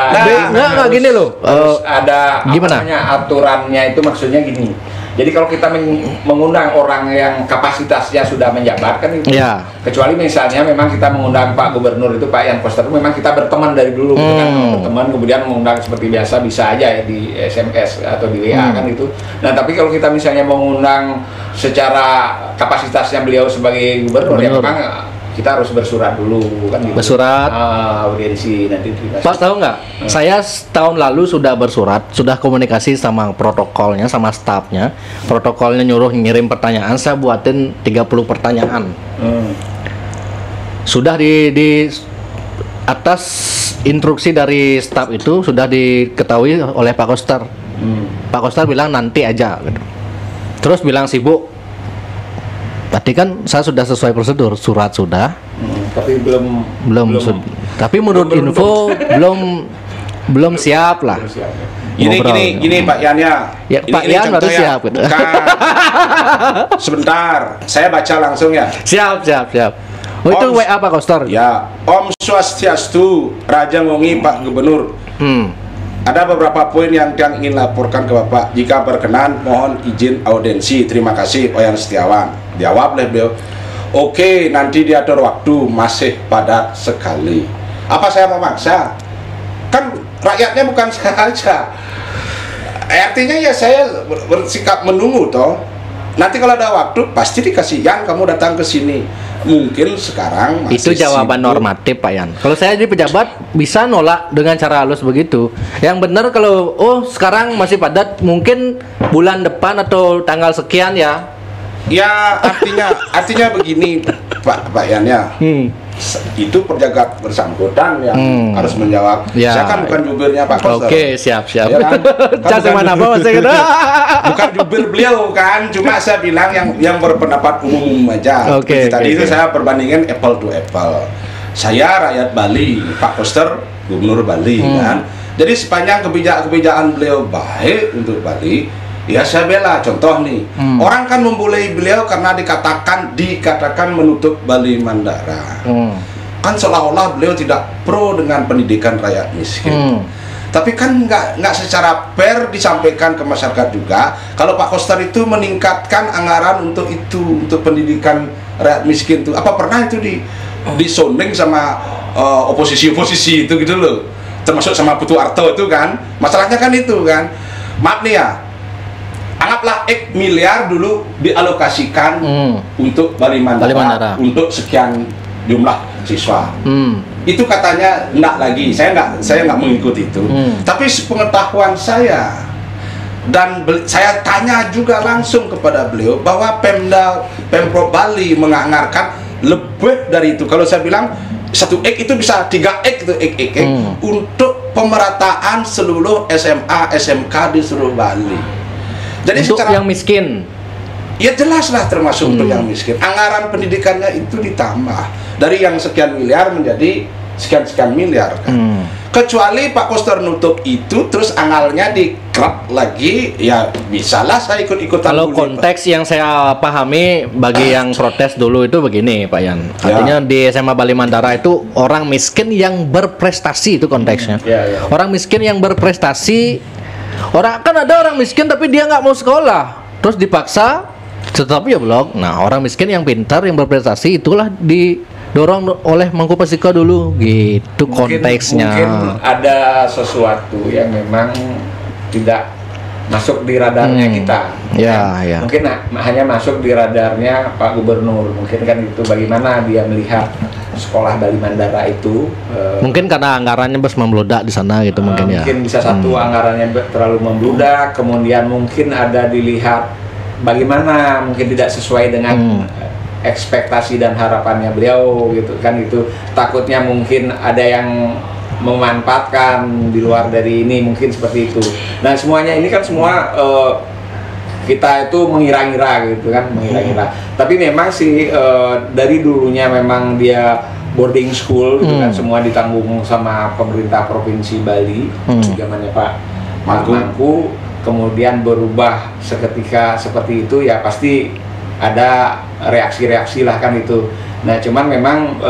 Nah, Nggak gini loh. Harus ada gimana? aturannya, itu maksudnya gini. Jadi kalau kita mengundang orang yang kapasitasnya sudah menjabat kan itu, Ya. kecuali misalnya memang kita mengundang Pak Gubernur itu, Pak Yan Koster, itu memang kita berteman dari dulu gitu kan, berteman kemudian mengundang seperti biasa bisa aja ya di SMS atau di WA kan itu. Nah tapi kalau kita misalnya mengundang secara kapasitasnya beliau sebagai gubernur, ya memang kita harus bersurat dulu kan gitu. Bersurat. Audiensi nanti terima. Pak tahu nggak? Saya tahun lalu sudah bersurat, sudah komunikasi sama protokolnya, sama stafnya. Protokolnya nyuruh ngirim pertanyaan, saya buatin 30 pertanyaan. Sudah di atas instruksi dari staf itu sudah diketahui oleh Pak Koster. Pak Koster bilang nanti aja gitu. Terus bilang sibuk. Berarti kan saya sudah sesuai prosedur, surat sudah. Tapi Belum. Tapi menurut info belum siap lah. Gini Pak Yan ya. Ya, Ini Pak Yan contoh baru siap gitu. Bukan. Sebentar, saya baca langsung ya. Siap. Oh itu WA Pak Koster. Ya, Om Swastiastu, Raja Ngongi Pak Gubernur. Ada beberapa poin yang ingin laporkan ke Bapak. Jika berkenan, mohon izin audiensi. Terima kasih, Oyan Setiawan. Jawab oleh beliau. Oke, nanti diatur waktu, masih padat sekali. Apa saya memaksa? Kan rakyatnya bukan saya aja. Artinya ya saya bersikap menunggu toh. Nanti kalau ada waktu pasti dikasih, Yan kamu datang ke sini. Mungkin sekarang masih Itu jawaban sibuk. normatif Pak Yan. Kalau saya jadi pejabat bisa nolak dengan cara halus begitu. Yang benar kalau sekarang masih padat, mungkin bulan depan atau tanggal sekian ya. Ya artinya begini Pak Yan ya. Itu pejabat bersangkutan yang harus menjawab. Ya. Saya kan bukan jubirnya Pak Koster. Oke, siap. Ya kan? Cas mana apa masih gitu. Bukan jubir beliau kan, cuma saya bilang yang berpendapat umum aja. Oke, Tadi oke. itu saya perbandingkan apple to apple. Saya rakyat Bali, Pak Koster Gubernur Bali kan. Jadi sepanjang kebijakan beliau baik untuk Bali, ya saya bela. Contoh nih, orang kan membully beliau karena dikatakan menutup Bali Mandara. Kan seolah-olah beliau tidak pro dengan pendidikan rakyat miskin. Tapi kan nggak secara fair disampaikan ke masyarakat juga. Kalau Pak Koster itu meningkatkan anggaran untuk pendidikan rakyat miskin itu, apa pernah itu disonding sama oposisi itu gitu loh, termasuk sama Putu Arto itu kan. Masalahnya kan itu kan, maaf nih ya, anggaplah X miliar dulu dialokasikan untuk Bali Mandara, untuk sekian jumlah siswa. Itu katanya enggak lagi, saya nggak mengikuti itu. Tapi sepengetahuan saya dan saya tanya juga langsung kepada beliau bahwa Pemprov Bali menganggarkan lebih dari itu. Kalau saya bilang 1 X itu bisa 3 X itu X untuk pemerataan seluruh SMA SMK di seluruh Bali. Jadi untuk secara yang miskin. ya jelas lah termasuk untuk yang miskin. Anggaran pendidikannya itu ditambah dari yang sekian miliar menjadi sekian miliar kan. Kecuali Pak Koster nutup itu terus angalnya dikerap lagi, ya bisalah saya ikut-ikutan. Kalau konteks yang saya pahami bagi yang protes dulu itu begini Pak Yan. Artinya di SMA Bali Mandara itu orang miskin yang berprestasi, itu konteksnya. Orang miskin yang berprestasi. Orang kan ada orang miskin tapi dia nggak mau sekolah, terus dipaksa tetapi ya belum. Nah, orang miskin yang pintar yang berprestasi itulah didorong oleh Mangku Pasika dulu, gitu konteksnya. Mungkin ada sesuatu yang memang tidak masuk di radarnya kita. Ya. Mungkin hanya masuk di radarnya Pak Gubernur. Mungkin kan itu bagaimana dia melihat sekolah Bali Mandara itu. Mungkin karena anggarannya membludak di sana gitu mungkin ya. Mungkin bisa satu anggarannya terlalu membludak, kemudian mungkin ada dilihat bagaimana mungkin tidak sesuai dengan ekspektasi dan harapannya beliau gitu kan, itu takutnya mungkin ada yang memanfaatkan di luar dari ini, mungkin seperti itu. Nah, semuanya ini kan semua kita itu mengira-ngira gitu kan, mengira-ngira. Tapi memang sih dari dulunya memang dia boarding school gitu kan, semua ditanggung sama pemerintah Provinsi Bali zamannya Pak Mangku. Kemudian berubah seketika seperti itu, ya pasti ada reaksi-reaksi lah kan itu. Nah, cuman memang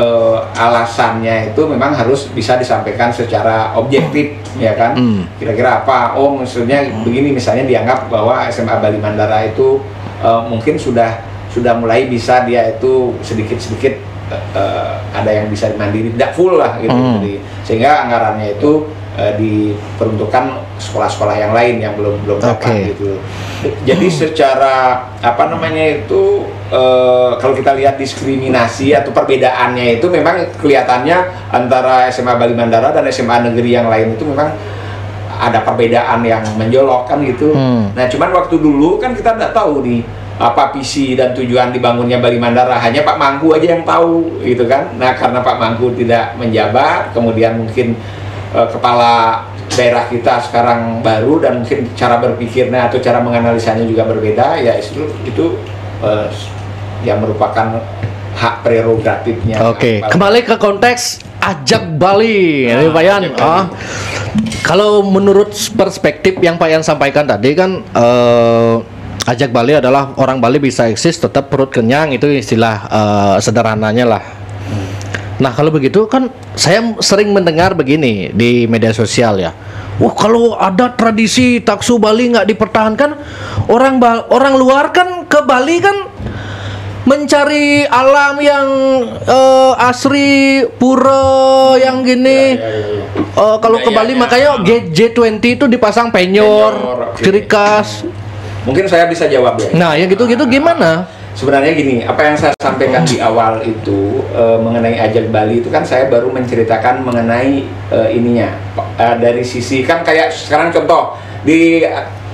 alasannya itu memang harus bisa disampaikan secara objektif ya kan. Kira-kira apa? Oh, maksudnya begini, misalnya dianggap bahwa SMA Bali Mandara itu mungkin sudah mulai bisa dia itu sedikit-sedikit ada yang bisa mandiri, tidak full lah gitu. Jadi sehingga anggarannya itu diperuntukkan sekolah-sekolah yang lain yang belum dapat gitu. Jadi secara apa namanya itu kalau kita lihat diskriminasi atau perbedaannya itu memang kelihatannya antara SMA Bali Mandara dan SMA negeri yang lain itu memang ada perbedaan yang menjolok kan gitu. Nah, cuman waktu dulu kan kita tidak tahu nih apa visi dan tujuan dibangunnya Bali Mandara, hanya Pak Mangku aja yang tahu gitu kan. Nah, karena Pak Mangku tidak menjabat, kemudian mungkin kepala daerah kita sekarang baru dan mungkin cara berpikirnya atau cara menganalisanya juga berbeda, ya itu yang merupakan hak prerogatifnya. Kembali ke konteks Ajak Bali, ini Pak Yan. Kalau menurut perspektif yang Pak Yan sampaikan tadi kan, Ajak Bali adalah orang Bali bisa eksis tetap perut kenyang, itu istilah sederhananya lah. Nah, kalau begitu kan saya sering mendengar begini di media sosial ya. Wah, kalau ada tradisi taksu Bali nggak dipertahankan, orang luar kan ke Bali kan mencari alam yang asri, pura yang gini. Kalau ke Bali makanya G20 itu dipasang penyor, ciri khas. Mungkin saya bisa jawab ya. Nah, ya gitu-gitu gimana? Sebenarnya gini, apa yang saya sampaikan di awal itu mengenai Ajak Bali itu kan saya baru menceritakan mengenai ininya dari sisi kan kayak sekarang contoh di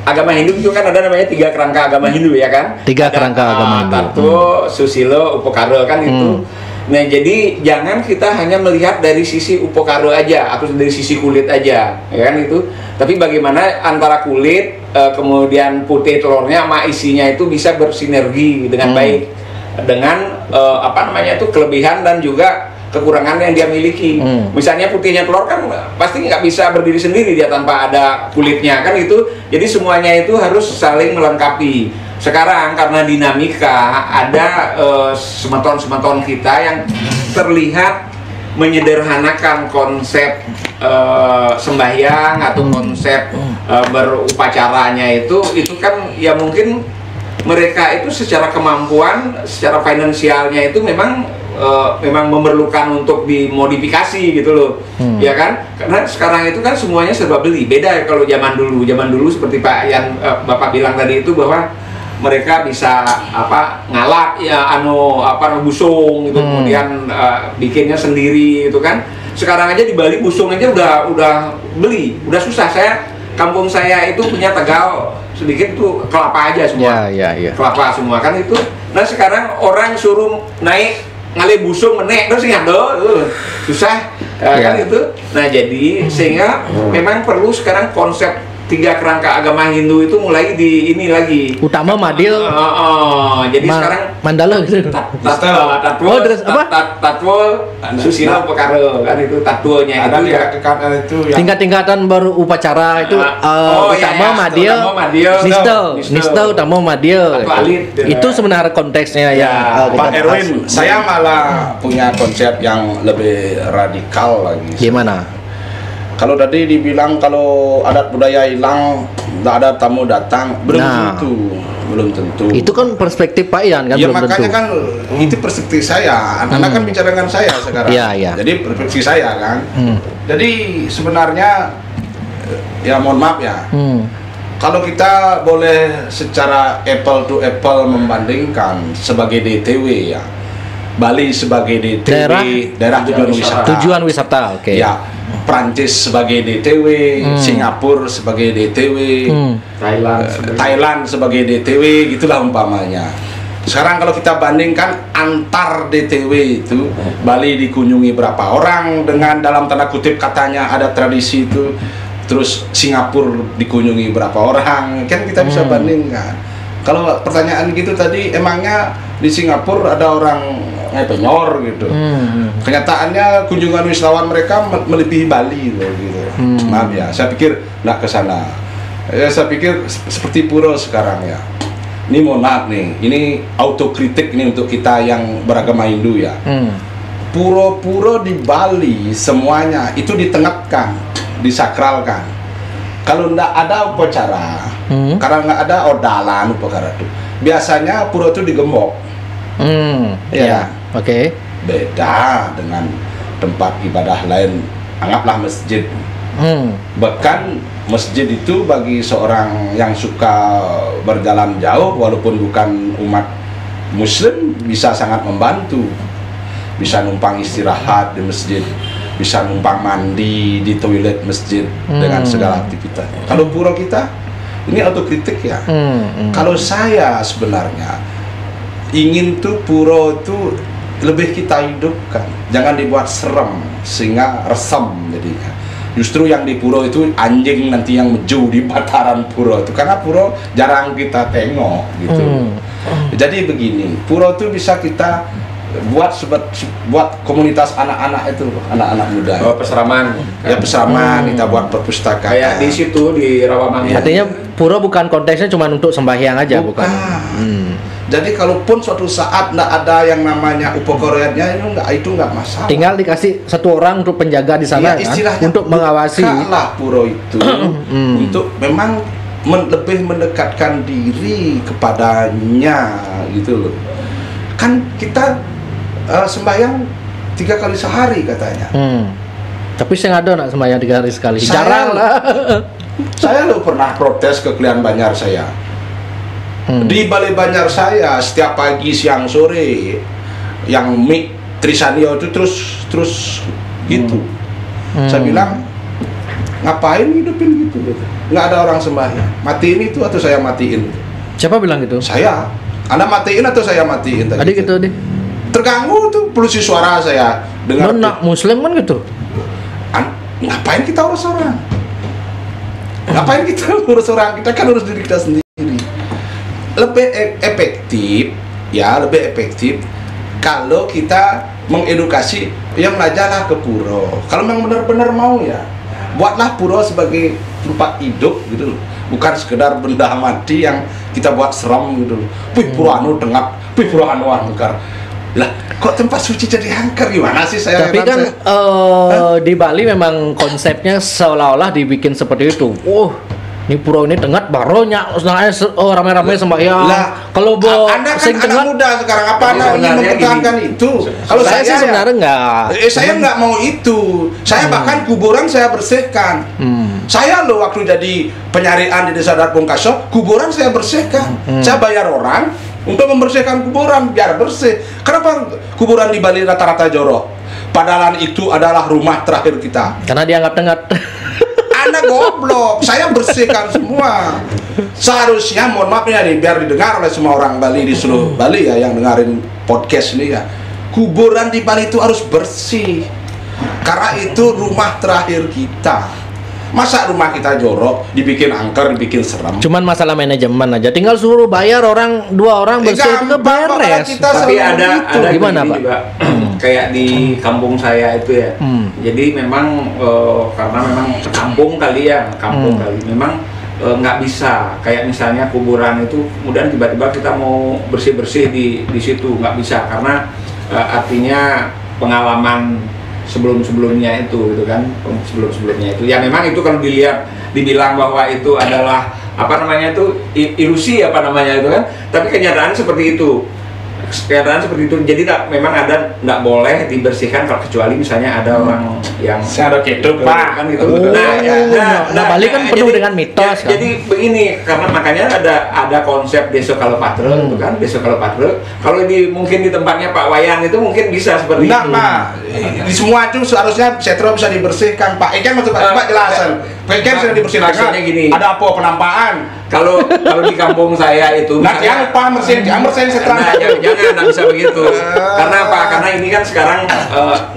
agama Hindu itu kan ada namanya 3 kerangka agama Hindu ya kan? 3 kerangka agama Hindu. Tato, Susilo, Upokara kan itu. Nah, jadi jangan kita hanya melihat dari sisi Upokara aja atau dari sisi kulit aja, ya kan itu. Tapi bagaimana antara kulit kemudian putih telurnya sama isinya itu bisa bersinergi dengan baik dengan apa namanya itu kelebihan dan juga kekurangan yang dia miliki. Misalnya putihnya telur kan pasti nggak bisa berdiri sendiri dia tanpa ada kulitnya kan itu. Jadi semuanya itu harus saling melengkapi. Sekarang karena dinamika ada semeton-semeton kita yang terlihat menyederhanakan konsep sembahyang atau konsep berupacaranya itu kan ya mungkin mereka itu secara kemampuan, secara finansialnya itu memang memerlukan untuk dimodifikasi gitu loh, ya kan? Karena sekarang itu kan semuanya serba beli. Beda kalau zaman dulu seperti Pak Yan Bapak bilang tadi itu bahwa mereka bisa ngalap ya busung gitu, kemudian bikinnya sendiri gitu kan. Sekarang aja di Bali busung aja udah beli, udah susah. Kampung saya itu punya Tegal sedikit tuh kelapa aja semua. Kelapa semua kan itu. Nah, sekarang orang suruh naik ngalih busung menek terus ngado susah kan itu. Nah, jadi sehingga memang perlu sekarang konsep 3 tiga kerangka agama Hindu itu mulai di ini lagi. Utama Madil. Jadi sekarang Mandala gitu. Tatwo, susila upakara kan itu tatwonya Ada itu ya. tingkatan itu yang Tingkat-tingkatan baru upacara itu utama Madil, Nista utama Madil. Itu sebenarnya konteksnya ya. Pak Erwin, saya malah punya konsep yang lebih radikal lagi. Gimana? Kalau tadi dibilang kalau adat budaya hilang, tidak ada tamu datang, belum tentu. Itu kan perspektif Pak Ian kan, Ya belum makanya tentu. kan itu perspektif saya. Anak-anak kan bicara dengan saya sekarang. Iya. Jadi perspektif saya kan. Jadi sebenarnya ya mohon maaf ya. Kalau kita boleh secara apple to apple membandingkan sebagai DTW ya, Bali sebagai DTW, daerah Tujuan wisata, oke. Ya, Prancis sebagai DTW, Singapura sebagai DTW, Thailand sebagai DTW, gitulah umpamanya. Sekarang kalau kita bandingkan antar DTW itu, Bali dikunjungi berapa orang dengan dalam tanda kutip katanya ada tradisi itu, terus Singapura dikunjungi berapa orang, kan kita bisa bandingkan. Kalau pertanyaan gitu tadi, emangnya di Singapura ada orang penyor gitu. Kenyataannya kunjungan wisatawan mereka melebihi Bali loh gitu. Maaf ya, saya pikir nggak ke sana. Ya, saya pikir seperti pura sekarang ya. Ini mohon maaf nih, ini autokritik ini untuk kita yang beragama Hindu ya. Pura-pura di Bali semuanya itu ditengahkan, disakralkan. Kalau nggak ada upacara, karena nggak ada odalan upacara itu, biasanya pura itu digembok. Iya. Oke. Beda dengan tempat ibadah lain, anggaplah masjid. Bahkan masjid itu bagi seorang yang suka berjalan jauh walaupun bukan umat muslim bisa sangat membantu. Bisa numpang istirahat di masjid, bisa numpang mandi di toilet masjid dengan segala aktivitas. Kalau pura kita ini autokritik ya. Kalau saya sebenarnya ingin tuh pura itu lebih kita hidupkan, jangan dibuat serem sehingga resem jadinya. Justru yang di pura itu anjing nanti yang meju di bataran pura itu, karena pura jarang kita tengok gitu. Jadi begini, pura itu bisa kita buat komunitas anak-anak itu, anak-anak muda. Peseraman. Ya peseraman, kita buat perpustakaan. Kayak di situ di Rawamangun. Artinya pura bukan konteksnya cuma untuk sembahyang aja, bukan. Jadi kalaupun suatu saat nggak ada yang namanya upakornya itu nggak masalah. Tinggal dikasih satu orang untuk penjaga di sana, Ya, kan? Untuk mengawasi. Bukalah pura itu untuk memang lebih mendekatkan diri kepadanya gitu loh. Kan kita sembahyang 3 kali sehari katanya. Tapi saya nggak ada nak sembahyang 3 hari sekali. Jarang lah. Saya lo pernah protes ke klien Banjar saya. Di Balai Banjar saya setiap pagi, siang, sore yang mik Trisanio itu terus gitu. Saya bilang ngapain hidupin gitu. Nggak ada orang sembahyang. Matiin itu atau saya matiin? Siapa bilang gitu? Saya. Anda matiin atau saya matiin tadi? Adik gitu deh. Terganggu tuh polusi suara saya dengar. Mana Muslim kan gitu. Ngapain kita urus orang? Ngapain kita urus orang? Kita kan urus diri kita sendiri. Lebih efektif kalau kita mengedukasi yang belajarlah ke pura. Kalau memang benar-benar mau ya, buatlah pura sebagai tempat hidup gitu loh. Bukan sekedar benda mati yang kita buat seram gitu loh. Wih pura anu tengah, wih pura anu angker. Lah kok tempat suci jadi angker, gimana sih saya? Tapi kan di Bali memang konsepnya seolah-olah dibikin seperti itu. Ini pura ini tengah baronya rame-rame sembahyang. Kalau Anda kan anak muda sekarang, apa Anda ingin mempertahankan itu? Kalau saya sih sebenarnya enggak. Saya enggak mau itu. Saya bahkan kuburan saya bersihkan. Saya loh waktu jadi penyarian di Desa Darpungkaso, kuburan saya bersihkan. Saya bayar orang untuk membersihkan kuburan biar bersih. Kenapa kuburan di Bali rata-rata jorok? Padahal itu adalah rumah terakhir kita. Karena dianggap tengah. Anda goblok, saya bersihkan semua. Seharusnya, mohon maaf ya nih, biar didengar oleh semua orang Bali di seluruh Bali ya yang dengerin podcast ini ya. Kuburan di Bali itu harus bersih, karena itu rumah terakhir kita. Masa rumah kita jorok, dibikin angker, dibikin seram. Cuman masalah manajemen aja. Tinggal suruh bayar dua orang bersih itu ke beres. Tapi ada gimana, begini Pak? juga kayak di kampung saya itu ya. Jadi memang karena memang kampung kali memang nggak bisa kayak misalnya kuburan itu kemudian tiba-tiba kita mau bersih-bersih di situ, nggak bisa karena artinya pengalaman sebelumnya itu gitu kan, sebelumnya itu ya memang itu kalau dibilang bahwa itu adalah apa namanya itu ilusi apa namanya itu kan, tapi kenyataan seperti itu. Jadi memang nggak boleh dibersihkan kalau kecuali misalnya ada orang yang ada gitu Pak kan gitu. Nah, Bali kan penuh dengan mitos kan. Jadi begini, karena makanya ada konsep Desa Kalopatre itu kan, Desa Kalopatre. Kalau mungkin di tempatnya Pak Wayan itu mungkin bisa seperti itu. Pak. Di semua itu seharusnya setro bisa dibersihkan Pak. Ikan maksud Pak jelasan. Ikan sudah dibersihkan. Maksudnya gini. Ada apa penampakan? Kalau di kampung saya itu yang Pak bersihin setelah jangan bisa begitu. Karena apa? Karena ini kan sekarang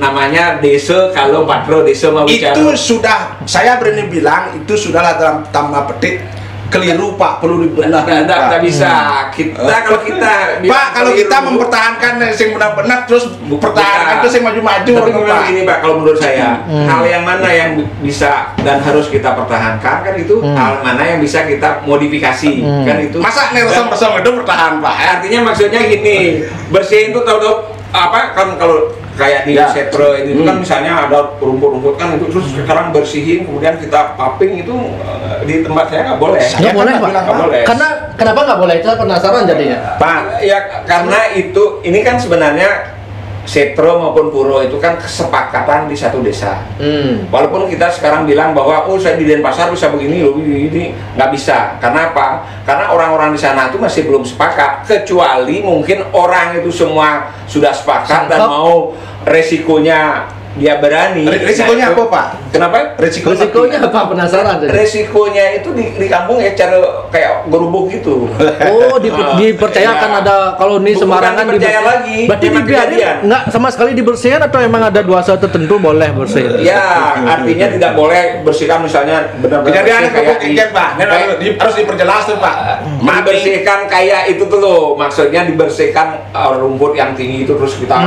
namanya Desa Kalopatre, Desa Mawicara. Itu sudah saya berani bilang itu sudahlah dalam tanda petik keliru Pak, perlu dibenahi. Tidak bisa. Kalau kita Pak, kalau kita mempertahankan yang benar-benar terus pertahankan itu yang maju-maju. Tapi memang ini Pak, kalau menurut saya hal yang mana yang bisa dan harus kita pertahankan kan itu hal mana yang bisa kita modifikasi kan itu. Masa Nelson itu bertahan Pak? Artinya maksudnya gini, bersihin itu tahu-tahu apa kan kalau kayak di setro itu kan misalnya ada rumput-rumput kan itu terus sekarang bersihin kemudian kita paping itu di tempat saya nggak boleh. Nggak boleh Pak. Nggak boleh. Karena kenapa nggak boleh? Saya penasaran jadinya. Pak, ya karena ini kan sebenarnya setro maupun puro itu kan kesepakatan di satu desa. Walaupun kita sekarang bilang bahwa saya di Denpasar bisa begini loh, ini nggak bisa. Karena apa? Karena orang-orang di sana itu masih belum sepakat. Kecuali mungkin orang itu semua sudah sepakat dan mau resikonya dia berani. Resikonya apa Pak? Kenapa? Resikonya apa? Penasaran. Resikonya itu di kampung ya cara kayak gerubuk gitu. Oh, dipercayakan ada kalau ini sembarangan dipercaya lagi. Berarti dibiarin nggak sama sekali dibersihkan atau emang ada dua tertentu boleh bersih? Ya, artinya tidak boleh bersihkan misalnya benar-benar kejadian kayak Pak. Harus diperjelas tuh Pak. Dibersihkan kayak itu tuh loh. Maksudnya dibersihkan rumput yang tinggi itu terus kita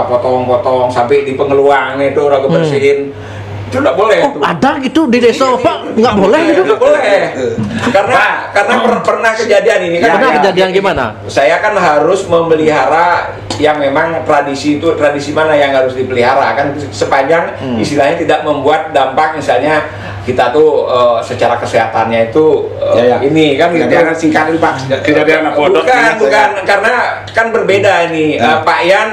potong-potong sampai di pengeluang itu ragu bersihin itu nggak boleh. Oh, ada gitu di desa Pak? Nggak boleh gitu? Nggak boleh. Karena pernah kejadian ini kan. Pernah kejadian gimana? Saya kan harus memelihara yang memang tradisi mana yang harus dipelihara kan sepanjang istilahnya tidak membuat dampak misalnya kita tuh secara kesehatannya itu ini kan kejadian singkat ini Pak. Kejadian bukan karena kan berbeda ini Pak Yan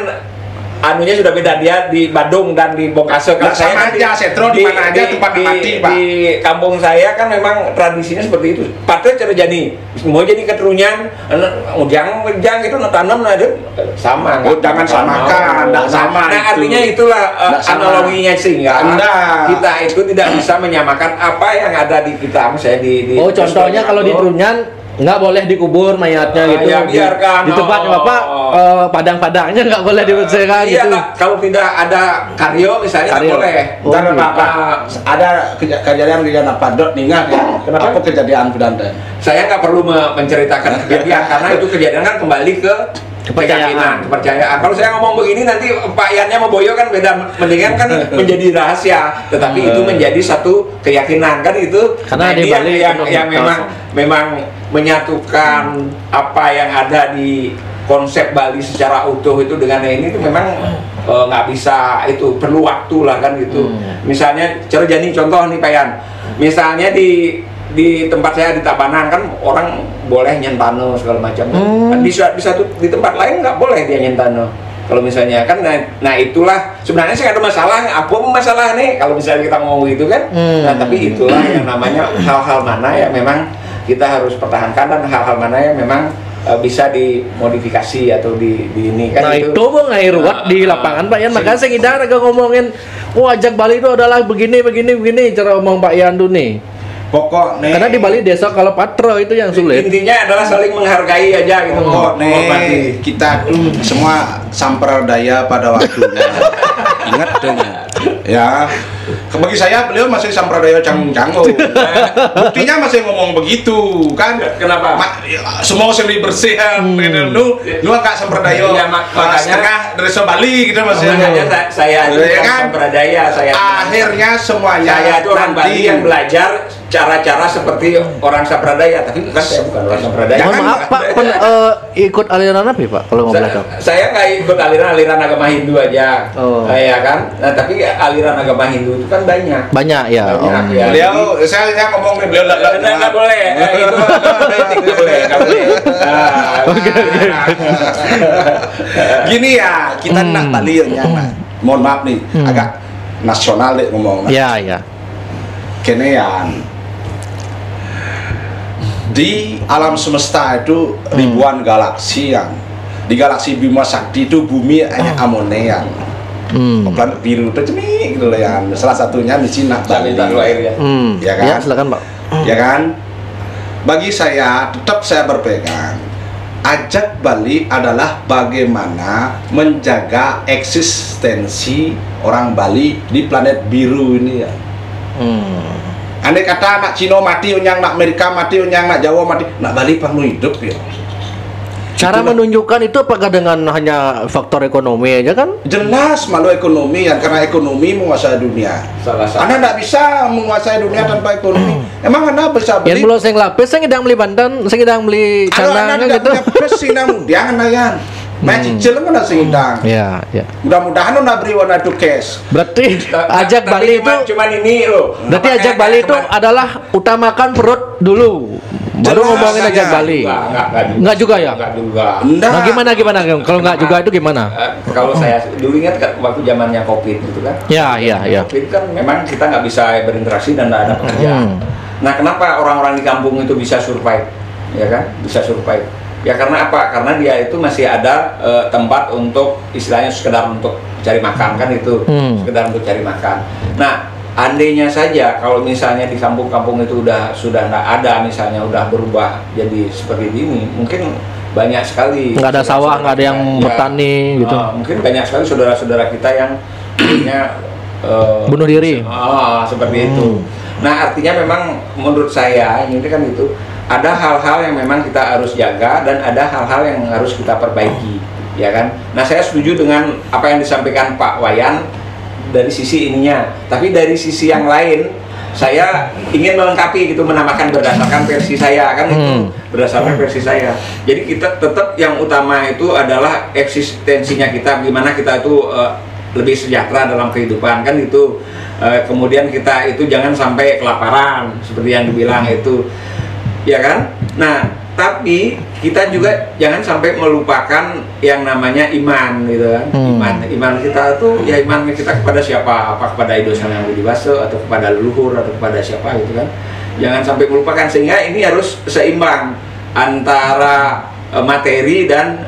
anunya sudah beda, dia di Badung dan di Bongkase kan. Saya aja setro di mana aja tempat mati Pak. Di kampung saya kan memang tradisinya seperti itu. Patnya cara jadi mau jadi keturunyan ujang itu tanam ada sama. Jangan samakan, enggak sama. Nah, artinya itulah analoginya sehingga kita itu tidak bisa menyamakan apa yang ada di kita misalnya di Oh, contohnya kalau di Trunyan nggak boleh dikubur mayatnya gitu. Ya, biarkan. Di tempatnya Bapak padang-padangnya nggak boleh dibersihkan iya, gitu. Kalau tidak ada karyo misalnya nggak boleh. Ada kejadian apa dot ningat ya. Kenapa kejadian Budanda? Saya nggak perlu menceritakan kejadian karena itu kejadian kan kembali ke kepercayaan. Kalau saya ngomong begini nanti Pak Yannya mau boyo kan beda, mendingan kan menjadi rahasia. Tetapi itu menjadi satu keyakinan kan itu. Karena di Bali yang memang menyatukan apa yang ada di konsep Bali secara utuh itu dengan ini itu memang nggak bisa, itu perlu waktu lah kan gitu. Misalnya Cerjani contoh nih Pak Yan, misalnya di tempat saya di Tabanan kan orang boleh nyentano segala macam. Di tempat lain nggak boleh dia nyentano. Kalau misalnya kan, nah itulah sebenarnya saya ada masalah. Apa masalah nih kalau misalnya kita ngomong gitu kan? Nah tapi itulah yang namanya hal-hal mana yang memang kita harus pertahankan dan hal-hal mana yang memang bisa dimodifikasi atau di ini kan. Nah itu bang ruwet di lapangan Pak Yan. Makanya saya ngidar agak ngomongin, ajak Bali itu adalah begini cara ngomong Pak Yan tuh nih. Pokoknya karena di Bali desa Kalopatre itu yang sulit. Intinya adalah saling menghargai aja gitu. Kita semua sampradaya pada waktunya. Ingat dengan Ya, bagi saya beliau masih sampradaya canggung-canggung. Buktinya masih ngomong begitu, kan? Kenapa? Semua semi bersihan, gitu. Lu nggak sampradaya, Ya, makanya setengah dari Bali, gitu masih. Makanya saya Ya kan? sampradaya, saya Akhirnya semuanya saya itu orang nanti Bali yang belajar cara-cara seperti orang sampradaya, tapi bukan saya bukan orang sampradaya. Jangan, Mohon maaf Pak, ikut aliran apa ya Pak kalau mau belajar? Saya nggak ikut aliran agama Hindu aja, ya kan. Nah, tapi aliran agama Hindu itu kan banyak. Banyak ya. Banyak, ya. Beliau, saya ngomong nih beliau Nggak boleh, itu nggak boleh. Gini ya, kita nak Bali yang mohon maaf nih, agak nasional deh ngomong. Ya, ya. Kenean di alam semesta itu ribuan galaksi yang di galaksi Bima Sakti itu bumi hanya amonean. Planet biru itu cemik gitu loh ya. Salah satunya di Cina Bali. Ya kan? Ya, silakan Pak. Ya kan? Bagi saya tetap saya berpegang ajak Bali adalah bagaimana menjaga eksistensi orang Bali di planet biru ini ya. Andai kata anak Cina mati, unyang nak Amerika mati, unyang nak Jawa mati, nak Bali perlu hidup ya. Cara menunjukkan itu apakah dengan hanya faktor ekonomi aja kan? Jelas malu ekonomi ya, karena ekonomi menguasai dunia. Anda tidak bisa menguasai dunia tanpa ekonomi. Emang Anda bisa beli? Yang belum saya ngelapis, saya ngedang beli bandan, saya ngedang beli Kalau cana Anda kan tidak gitu. punya pres, Anda mudah Anda ya. Main cicil mana sehidang. Ya, ya. Mudah-mudahan Anda beri warna itu cash. Berarti ajak Bali itu cuman ini loh. berarti ajak Bali itu adalah utamakan perut dulu. Baru Jelas ngomongin ajak saja. Bali. Enggak juga ya? Enggak juga. Nah, gimana? Kalau enggak juga itu gimana? Kalau saya dulu ingat kan waktu zamannya Covid gitu kan. Ya, ya. Covid kan memang kita nggak bisa berinteraksi dan nggak ada pekerjaan. Nah, kenapa orang-orang di kampung itu bisa survive? Ya kan? Bisa survive. Ya karena apa? Karena dia itu masih ada tempat untuk istilahnya sekedar untuk cari makan kan itu. Sekedar untuk cari makan. Nah, andainya saja kalau misalnya di kampung-kampung itu sudah nggak ada, misalnya udah berubah jadi seperti ini, mungkin banyak sekali Nggak ada sawah, nggak ada yang bertani gitu. Mungkin banyak sekali saudara-saudara kita yang punya Bunuh diri. seperti itu. Nah, artinya memang menurut saya ini kan itu ada hal-hal yang memang kita harus jaga dan ada hal-hal yang harus kita perbaiki, ya kan? Nah, saya setuju dengan apa yang disampaikan Pak Wayan dari sisi ininya, tapi dari sisi yang lain saya ingin melengkapi gitu, menambahkan berdasarkan versi saya kan itu berdasarkan versi saya. Jadi kita tetap yang utama itu adalah eksistensinya kita, gimana kita itu lebih sejahtera dalam kehidupan kan itu. Kemudian kita itu jangan sampai kelaparan seperti yang dibilang itu, ya kan? Nah, tapi kita juga jangan sampai melupakan yang namanya iman gitu kan. Iman kita tuh ya iman kita kepada siapa? Apa kepada Idosan yang Budi Waseso atau kepada leluhur atau kepada siapa gitu kan. Jangan sampai melupakan, sehingga ini harus seimbang antara materi dan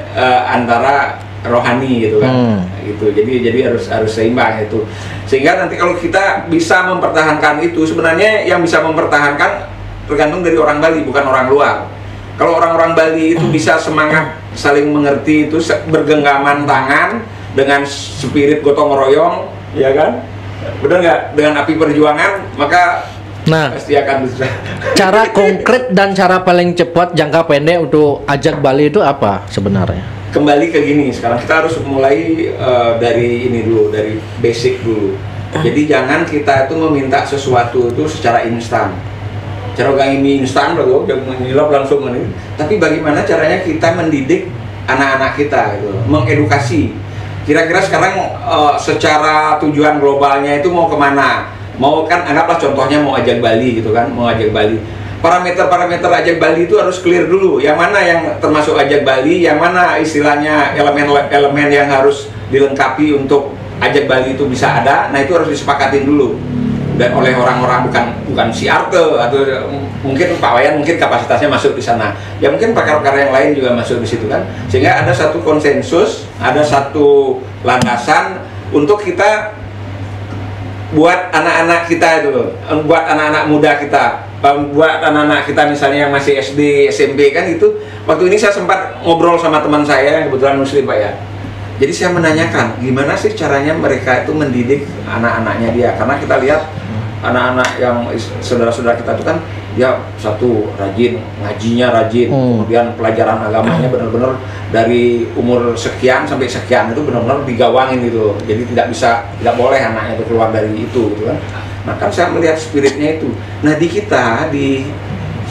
antara rohani gitu kan. Gitu. Jadi harus seimbang itu. Sehingga nanti kalau kita bisa mempertahankan itu, sebenarnya yang bisa mempertahankan tergantung dari orang Bali, bukan orang luar. Kalau orang-orang Bali itu bisa semangat saling mengerti itu, bergenggaman tangan dengan spirit gotong royong, ya kan? Benar nggak? Dengan api perjuangan, maka pasti akan bisa. Cara konkret dan cara paling cepat jangka pendek untuk ajak Bali itu apa sebenarnya? Kembali ke gini, sekarang kita harus mulai dari ini dulu, dari basic dulu. Jadi jangan kita itu meminta sesuatu itu secara instan. Cara gang ini instan loh, jangan menilap langsung ini. Tapi bagaimana caranya kita mendidik anak-anak kita, gitu, mengedukasi. Kira-kira sekarang secara tujuan globalnya itu mau kemana? Mau kan anggaplah contohnya mau ajak Bali gitu kan, mau ajak Bali. Parameter-parameter ajak Bali itu harus clear dulu. Yang mana yang termasuk ajak Bali, yang mana istilahnya elemen-elemen yang harus dilengkapi untuk ajak Bali itu bisa ada. Nah, itu harus disepakatin dulu. Dan oleh orang-orang bukan si Arte atau mungkin Pak Wayan mungkin kapasitasnya masuk di sana. Ya mungkin pakar-pakar yang lain juga masuk di situ kan. Sehingga ada satu konsensus, ada satu landasan untuk kita buat anak-anak kita itu, buat anak-anak muda kita, buat anak-anak kita misalnya yang masih SD, SMP kan itu. Waktu ini saya sempat ngobrol sama teman saya yang kebetulan Muslim Pak ya. Jadi saya menanyakan gimana sih caranya mereka itu mendidik anak-anaknya dia, karena kita lihat anak-anak yang saudara-saudara kita itu kan dia satu rajin, ngajinya rajin, kemudian pelajaran agamanya benar-benar dari umur sekian sampai sekian itu benar-benar digawangin gitu. Jadi tidak boleh anaknya itu keluar dari itu gitu kan. Nah kan saya melihat spiritnya itu. Nah di kita di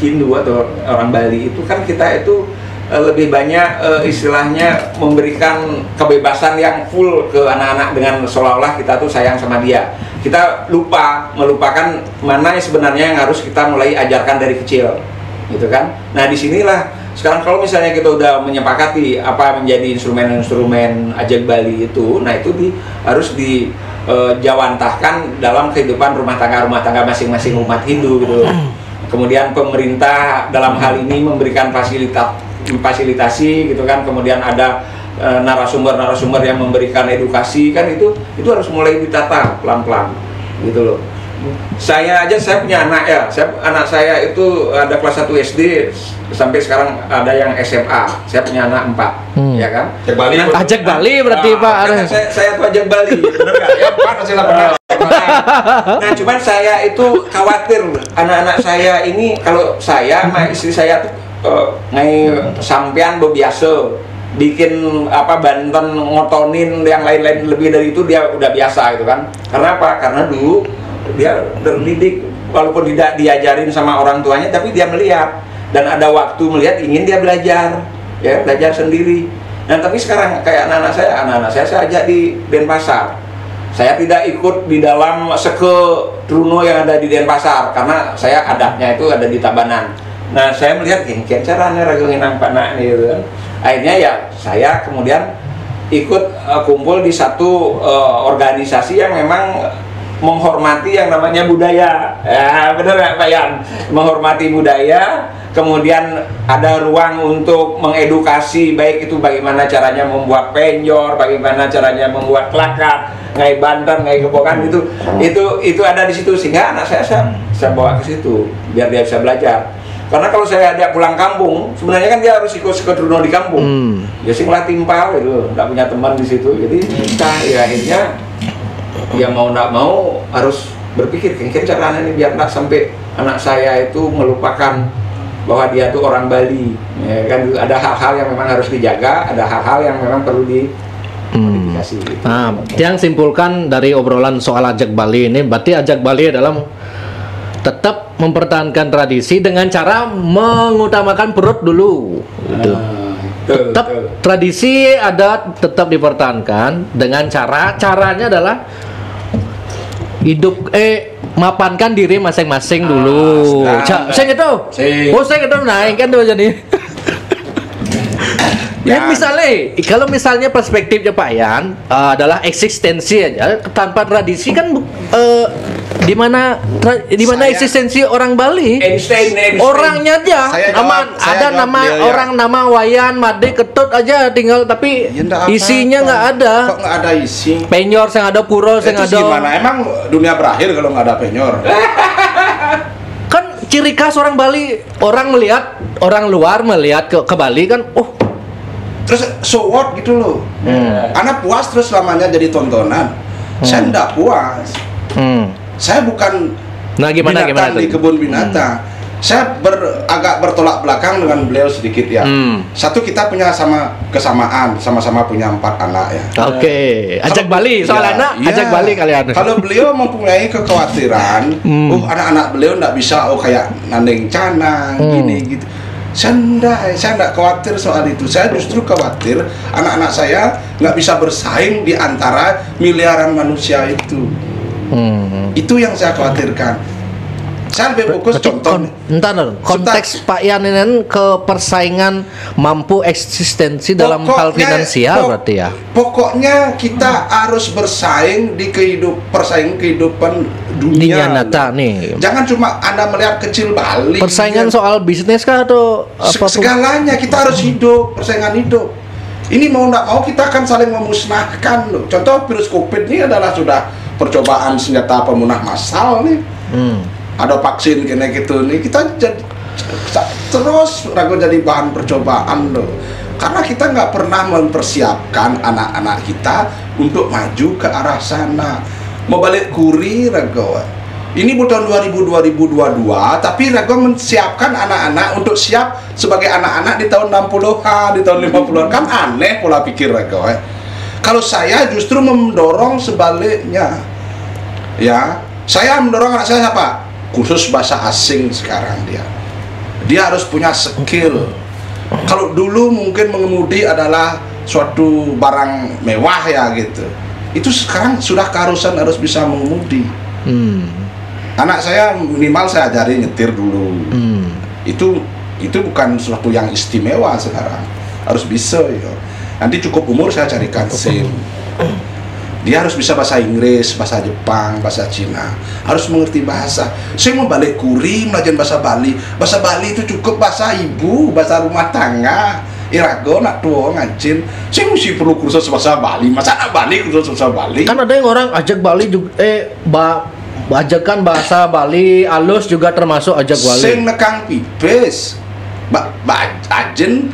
Hindu atau orang Bali itu kan kita itu lebih banyak istilahnya memberikan kebebasan yang full ke anak-anak dengan seolah-olah kita tuh sayang sama dia. Kita melupakan mana yang sebenarnya yang harus kita mulai ajarkan dari kecil, gitu kan? Nah disinilah sekarang kalau misalnya kita udah menyepakati apa menjadi instrumen-instrumen Ajak Bali itu, nah itu harus dijawantahkan dalam kehidupan rumah tangga masing-masing umat Hindu gitu. Kemudian pemerintah dalam hal ini memberikan fasilitasi gitu kan, kemudian ada narasumber yang memberikan edukasi kan, itu harus mulai ditata pelan-pelan gitu loh. Saya punya anak ya, anak saya itu ada kelas 1 SD sampai sekarang ada yang SMA. Saya punya anak 4 ya kan. Ajak Bali berarti Pak. Saya tuh Ajak Bali, bener nggak? Ya Pak, masih benar. Nah cuman saya itu khawatir anak-anak saya ini, kalau saya sama istri saya tuh ngai sampean biasa bikin banten ngotonin yang lain-lain lebih dari itu dia udah biasa gitu kan. Karena apa? Karena dulu dia terdidik walaupun tidak diajarin sama orang tuanya, tapi dia melihat dan ada waktu melihat, ingin dia belajar sendiri. Nah tapi sekarang kayak anak-anak saya ajak di Denpasar. Saya tidak ikut di dalam seke Truno yang ada di Denpasar karena saya adatnya itu ada di Tabanan. Nah saya melihat gengkian caranya ragungin anak nih gitu kan. Akhirnya ya saya kemudian ikut kumpul di satu organisasi yang memang menghormati yang namanya budaya. Ya benar nggak Pak Yan? Menghormati budaya, kemudian ada ruang untuk mengedukasi, baik itu bagaimana caranya membuat penjor, bagaimana caranya membuat klakat, ngai banten, ngai kepokan, itu ada di situ, sehingga anak saya bawa ke situ biar dia bisa belajar. Karena kalau saya ada pulang kampung, sebenarnya kan dia harus ikut Truno di kampung. Ya sih malah timpal gitu, nggak punya teman di situ. Jadi ya akhirnya ya mau nggak mau harus berpikir caranya ini biar nggak sampai anak saya itu melupakan bahwa dia tuh orang Bali. Ya kan ada hal-hal yang memang harus dijaga, ada hal-hal yang memang perlu dimodifikasi. Gitu. Nah, yang simpulkan dari obrolan soal Ajak Bali ini, berarti Ajak Bali adalah tetap mempertahankan tradisi dengan cara mengutamakan perut dulu. Gitu. Tetap tradisi adat tetap dipertahankan dengan caranya adalah hidup mapankan diri masing-masing dulu. Saya gitu. Saya gitu naik kan tuh jadi. Ya misalnya, kalau misalnya perspektifnya Pak Yan adalah eksistensi aja tanpa tradisi kan di mana eksistensi orang Bali? Einstein. Orangnya aja, nama Wayan, Made, Ketut aja tinggal, tapi ya, isinya nggak ada. Kok nggak ada isi? Penyor, yang ada puro, yang ada. Gimana? Emang dunia berakhir kalau nggak ada penyor? Kan ciri khas orang Bali, orang luar melihat ke Bali kan, terus so what gitu loh. Anak puas terus selamanya jadi tontonan. Saya enggak puas. Saya bukan gimana di kebun binatang. Saya agak bertolak belakang dengan beliau sedikit ya. Satu, kita punya kesamaan, sama-sama punya 4 anak ya. Oke. Ajak Bali soal anak, Ajak Bali kalian. Kalau beliau mempunyai kekhawatiran, anak-anak beliau enggak bisa kayak Nandeng Canang gini gitu. Saya enggak khawatir soal itu. Saya justru khawatir anak-anak saya nggak bisa bersaing di antara miliaran manusia itu. Itu yang saya khawatirkan. Saya lebih fokus contoh. Konteks Pak Yan ini ke persaingan mampu eksistensi dalam hal finansial berarti ya. Pokoknya kita harus bersaing di kehidupan dunia nyata nih. Jangan cuma Anda melihat kecil Bali. Persaingan soal bisnis kah atau apa? Segalanya kita harus hidup, persaingan hidup. Ini mau nggak mau kita akan saling memusnahkan loh. Contoh virus COVID ini adalah sudah percobaan senjata pemunah massal nih. Ada vaksin kayak gitu nih, kita terus ragu jadi bahan percobaan loh. Karena kita nggak pernah mempersiapkan anak-anak kita untuk maju ke arah sana. Mau balik kuri Rago. Ini tahun 2022, tapi Rago menyiapkan anak-anak untuk siap sebagai anak-anak di tahun 60-an, di tahun 50-an. Kan aneh pola pikir Rago. Kalau saya justru mendorong sebaliknya. Ya, saya mendorong anak saya apa? Khusus bahasa asing sekarang dia harus punya skill. Kalau dulu mungkin mengemudi adalah suatu barang mewah ya gitu, itu sekarang sudah keharusan harus bisa mengemudi. Anak saya minimal saya ajari nyetir dulu. Itu bukan suatu yang istimewa sekarang, harus bisa ya. Nanti cukup umur saya carikan SIM. Dia harus bisa bahasa Inggris, bahasa Jepang, bahasa Cina, harus mengerti bahasa. Saya mau balik kuri, belajar bahasa Bali. Bahasa Bali itu cukup bahasa ibu, bahasa rumah tangga. Irago nak tua ngajin. Saya mesti perlu kursus bahasa Bali. Masa nak Bali kursus bahasa Bali? Kan ada yang orang ajak Bali juga, ajakan bahasa Bali, alus juga termasuk ajak Bali. Sing nekang pipis. Ajen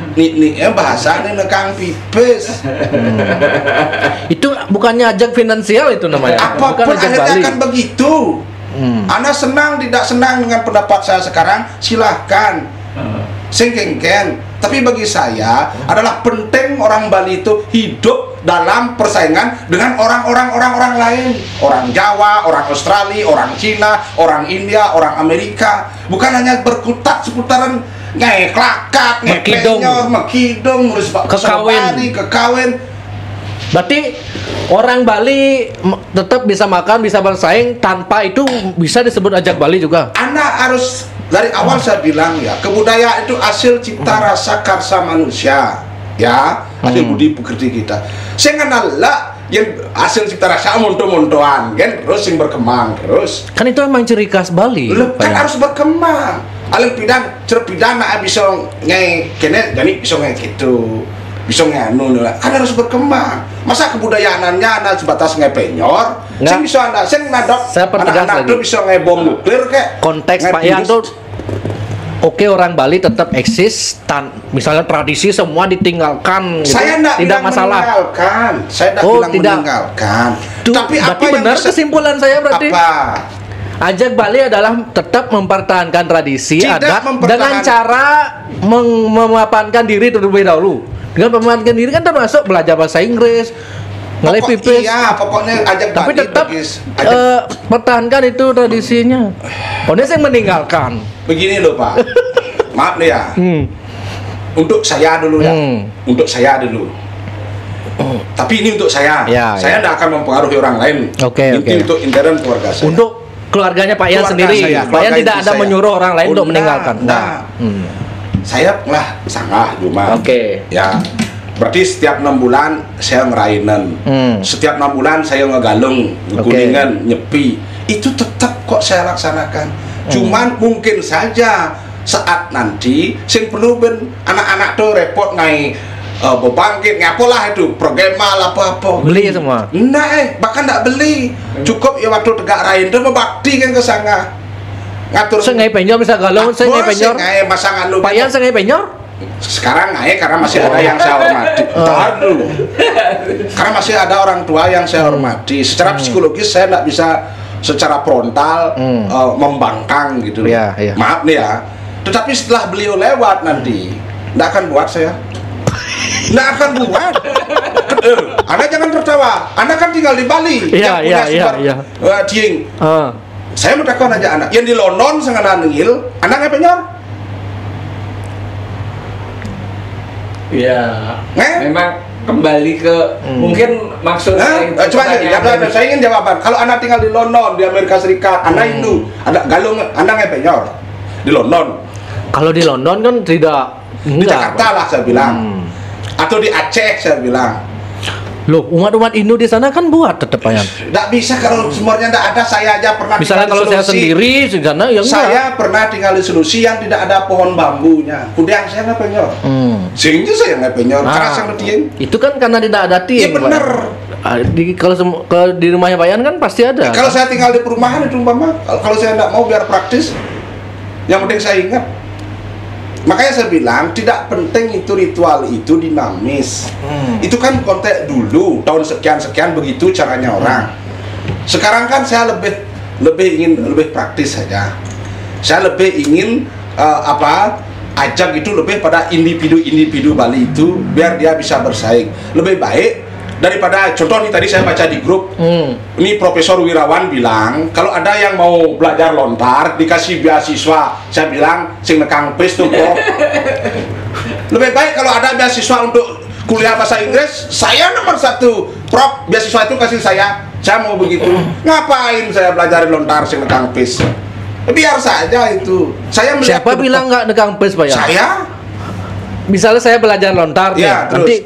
bahasa ini nekang pipis. Itu bukannya ajak finansial itu namanya. Apapun akhirnya akan begitu. Anda senang tidak senang dengan pendapat saya sekarang, silahkan. Sing kengken. Tapi bagi saya adalah penting orang Bali itu hidup dalam persaingan dengan orang lain. Orang Jawa, orang Australia, orang Cina, orang India, orang Amerika. Bukan hanya berkutat seputaran ngeklakak, mekidong, kekawin. Berarti orang Bali tetap bisa makan, bisa bersaing, tanpa itu bisa disebut ajak Bali juga. Anak harus dari awal saya bilang ya, kebudayaan itu hasil cipta rasa karsa manusia, ya, hasil budi pekerti kita. Saya kenal lah yang hasil cipta rasa monto-montoan, kan, terus yang berkembang terus. Kan itu emang ciri khas Bali. Kan harus berkembang. Alim pidana bisa ngai kene jadi bisa ngai gitu. Bisa nganu kan harus berkembang. Masa kebudayaannya anda sebatas ngai penyor? Sing bisa anda sing nadok anak-anak tuh bisa ngai bom nuklir kayak konteks Pak Yan tuh. Oke, orang Bali tetap eksis, misalnya tradisi semua ditinggalkan. Saya gitu. Tidak masalah. Meninggalkan. Saya tidak meninggalkan. Tapi apa yang benar kesimpulan saya berarti? Apa? Ajak Bali adalah tetap mempertahankan tradisi adat dengan cara memapankan diri terlebih dahulu. Dengan memapankan diri kan termasuk belajar bahasa Inggris, ngelai pipis. Iya, pokoknya ajak Bali. Tapi tetap pertahankan itu tradisinya. Pokoknya saya meninggalkan. Begini loh Pak, maaf nih ya. Untuk saya dulu ya. Untuk saya dulu. Tapi ini untuk saya. Saya tidak akan mempengaruhi orang lain. Ini untuk intern keluarga saya. Untuk keluarganya Pak Yan sendiri, Pak Yan tidak ada menyuruh orang lain untuk meninggalkan. Saya lah sanggah cuma. Ya, berarti setiap 6 bulan saya ngerainan. Setiap 6 bulan saya ngegalung, kuningan, nyepi. Itu tetap kok saya laksanakan. Cuman mungkin saja saat nanti sing perlu ben anak-anak tuh repot naik bebangkit ngapalah itu programal apa-apa beli semua. Nah, bahkan tidak beli. Cukup ya waktu tegak rain tuh membakti kan ke sana. Ngatur sengai penyor bisa galung, sengai penyor. Sengai masangan lu. Pak Yan sengai penyor? Sekarang ngai karena masih ada yang saya hormati. Tahan dulu. Karena masih ada orang tua yang saya hormati. Secara psikologis saya tidak bisa secara frontal membangkang gitu. Maaf nih ya. Tetapi setelah beliau lewat nanti, tidak akan buat saya. Nggak akan buat. Anda jangan tertawa. Anda kan tinggal di Bali. Iya. Dieng. Saya mau takon aja anak. Yang di London sangat nangil. Anda nggak penyor? Iya. Memang kembali ke mungkin maksudnya. Coba saya ingin jawaban. Kalau Anda tinggal di London, di Amerika Serikat, Anda Hindu, ada galung, Anda nggak penyor di London. Kalau di London kan tidak. Di Jakarta lah saya bilang. Atau di Aceh saya bilang. Loh, umat-umat Hindu di sana kan buat tetap Yan. Tidak bisa kalau semuanya tidak ada. Saya aja pernah. Misalnya kalau saya sendiri di sana yang saya pernah tinggal di Solusi yang tidak ada pohon bambunya. Kudiang saya nggak penyor. Sehingga saya nggak penyor. Karena sang tiang. Itu kan karena tidak ada tiang. Iya benar. Kalau di rumahnya Pak Yan kan pasti ada. Kalau saya tinggal di perumahan itu umpama. Kalau saya tidak mau biar praktis. Yang penting saya ingat. Makanya saya bilang tidak penting itu ritual itu dinamis. Itu kan konteks dulu tahun sekian begitu caranya orang. Sekarang kan saya lebih praktis saja. Saya lebih ingin ajak itu lebih pada individu Bali itu biar dia bisa bersaing lebih baik daripada contoh nih tadi saya baca di grup. Ini Profesor Wirawan bilang kalau ada yang mau belajar lontar dikasih beasiswa, saya bilang sing nekang pes tuh Prof. Lebih baik kalau ada beasiswa untuk kuliah bahasa Inggris, saya nomor 1 Prof, beasiswa itu kasih saya mau begitu. Ngapain saya belajar lontar sing nekang pes? Biar saja itu. Saya siapa bilang nggak nekang pes Pak ya? Saya. Misalnya saya belajar lontar ya, nanti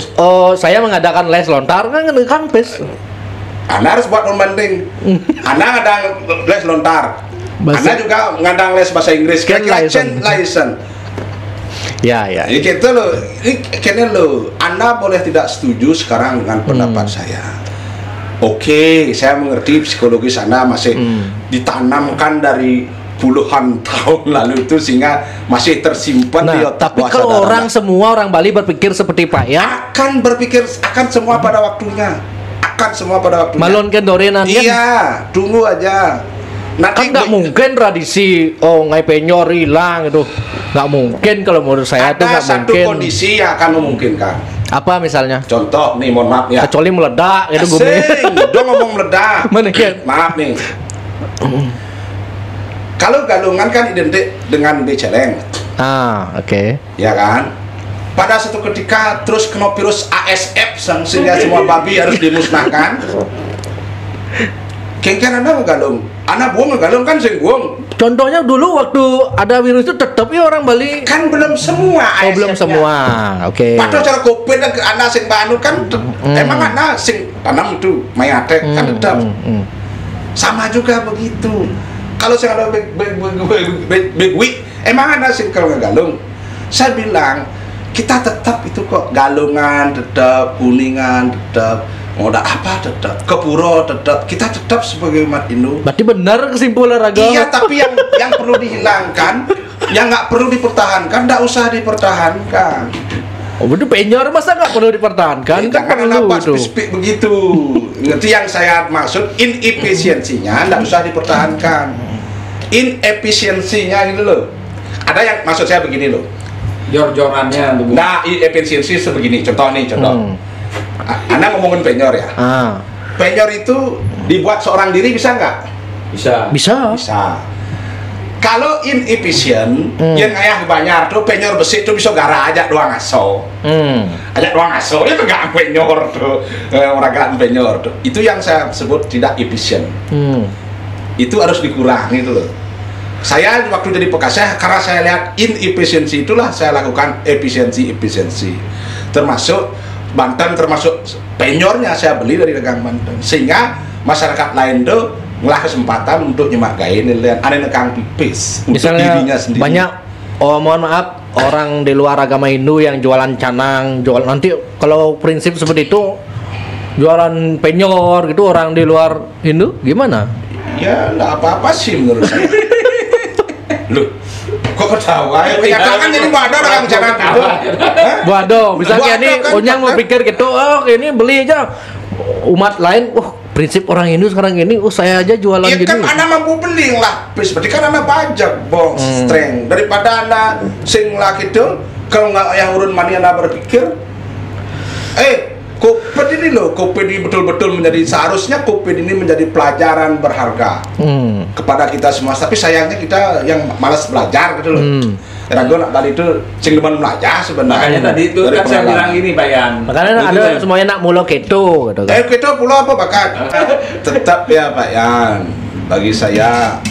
saya mengadakan les lontar kan nekang pes. Anda harus buat pembanding. Anda ngadang les lontar. Anda juga ngadang les bahasa Inggris. Kira-kira license. Ya. Ini gitu loh. Ini loh. Anda boleh tidak setuju sekarang dengan pendapat saya. Oke, saya mengerti psikologis Anda masih ditanamkan dari puluhan tahun lalu itu sehingga masih tersimpan di otak. Tapi kalau semua orang Bali berpikir seperti Pak ya, akan semua pada waktunya. Malon kan dorenan kan? Iya, tunggu aja. Nanti kan nggak mungkin tradisi ngai penyor hilang itu, nggak mungkin kalau menurut saya itu nggak mungkin. Ada satu kondisi yang akan memungkinkan. Apa misalnya? Contoh nih, mohon maaf ya. Kecuali meledak itu gue. Dia ngomong meledak. Maaf nih. Kalau galungan kan identik dengan beceleng. Oke. Ya kan? Pada suatu ketika terus kena virus ASF sehingga semua babi harus dimusnahkan. Kengken Anda ngegalung. Anak buang ngegalung kan sing buang. Contohnya dulu waktu ada virus itu tetap ya orang Bali. Kan belum semua. Belum semua. Oke. Padahal cara Covid dan anak sing banu kan emang anak sing tanam itu mayatek kan tetap. Sama juga begitu. Kalau saya ada big week, emang ada sih kalau nggak galung. Saya bilang kita tetap itu kok galungan tetap, kuningan tetap, ngoda apa tetap, kepuro tetap. Kita tetap sebagai umat Hindu. Berarti benar kesimpulan Raga. Iya, tapi yang perlu dihilangkan, yang nggak perlu dipertahankan, nggak usah dipertahankan. Betul penyor masa nggak perlu dipertahankan? Kan perlu spesifik begitu. Ngerti yang saya maksud? Inefisiensinya nggak usah dipertahankan. Inefisiensinya gitu loh. Ada yang maksud saya begini loh. Jor-jorannya. Nah, inefisiensi sebegini. Contoh. Anda ngomongin penyor ya. Penyor itu dibuat seorang diri bisa nggak? Bisa. Kalau inefisien, yang ayah banyak tuh penyor besi tuh bisa gara aja doang aso. Aja doang aso itu gak penyor tuh, orang gak penyor tuh. Itu yang saya sebut tidak efisien. Itu harus dikurangi itu loh. Saya waktu jadi Pekaseh karena saya lihat inefisiensi itulah saya lakukan efisiensi. Termasuk Banten, termasuk penyornya saya beli dari dagang Banten. Sehingga masyarakat lain tuh ngelah kesempatan untuk nyemak gain dan ada nekang pipis untuk dirinya sendiri. Banyak mohon maaf orang di luar agama Hindu yang jualan canang, nanti kalau prinsip seperti itu jualan penyor gitu orang di luar Hindu gimana? Ya nggak apa-apa sih menurut saya. Loh, kok ketawa ya? Kan jadi wadah dagang canang gitu. Waduh, misalnya ini Onyang mau pikir gitu, ini beli aja umat lain, prinsip orang Hindu sekarang ini, saya aja jualan ya gitu. Kan Anda mampu beli lah, berarti kan Anda pajak, bong, streng. Daripada Anda sing lah gitu, kalau nggak yang urun mani Anda berpikir, Covid ini loh, Covid ini betul-betul seharusnya Covid ini menjadi pelajaran berharga kepada kita semua. Tapi sayangnya kita yang malas belajar gitu loh. Ragu nak balik itu sing demen belajar sebenarnya. Makanya tadi itu kan saya bilang ini Pak Yan. Makanya ada semuanya nak mula keto gitu kan. Keto pula apa bakat? Tetap ya Pak Yan. Bagi saya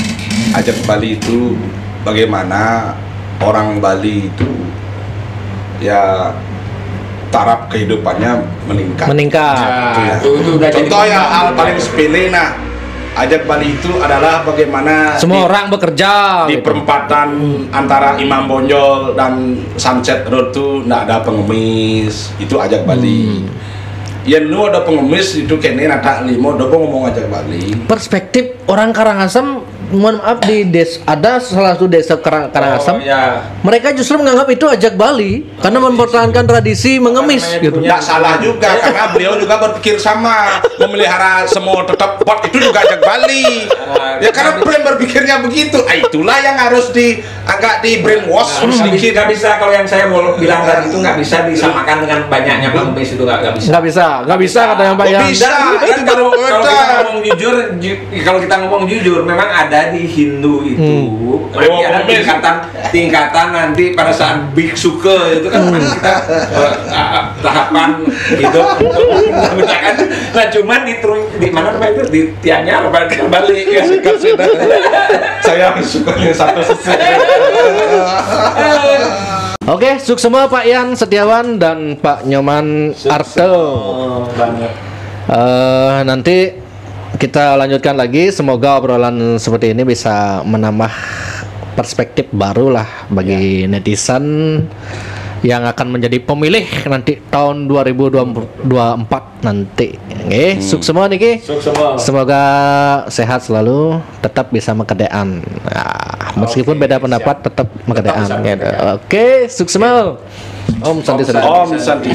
ajak Bali itu bagaimana orang Bali itu ya taraf kehidupannya meningkat. Ya, itu contoh ya hal paling sepele ajak Bali itu adalah bagaimana semua orang bekerja di gitu. Perempatan antara Imam Bonjol dan Sunset Road itu nggak ada pengemis, itu ajak Bali. Ya nu ada pengemis itu kene nata limo dobo ngomong ajak Bali. Perspektif orang Karangasem mohon maaf ada salah satu desa Karangasem. Ya. Mereka justru menganggap itu ajak Bali karena mempertahankan tradisi mengemis gitu. Tidak salah juga karena beliau juga berpikir sama, memelihara semua tetap pot itu juga ajak Bali. Ya karena brand berpikirnya begitu. Itulah yang harus agak di brainwash sedikit. Nggak bisa kalau yang saya mau bilang tadi itu nggak bisa disamakan dengan banyaknya pengemis itu nggak bisa. Nggak bisa kata yang Pak Yan. Bisa. Dan kalau kita ngomong jujur, memang ada di Hindu itu. Nanti ada tingkatan nanti pada saat biksu ke itu kan kita tahapan hidup kan. Nah cuman di mana itu di tiangnya balik ya. Saya sukanya satu sisi. Oke, sukses semua Pak Yan Setiawan dan Pak Nyoman Arto. Nanti kita lanjutkan lagi. Semoga obrolan seperti ini bisa menambah perspektif baru lah bagi netizen yang akan menjadi pemilih nanti tahun 2024 nanti. Oke, sukses semua niki. Semoga sehat selalu, tetap bisa mekedaan. Nah, meskipun beda pendapat tetap mekedaan. Oke, sukses semua. Om Santi. Om Santi.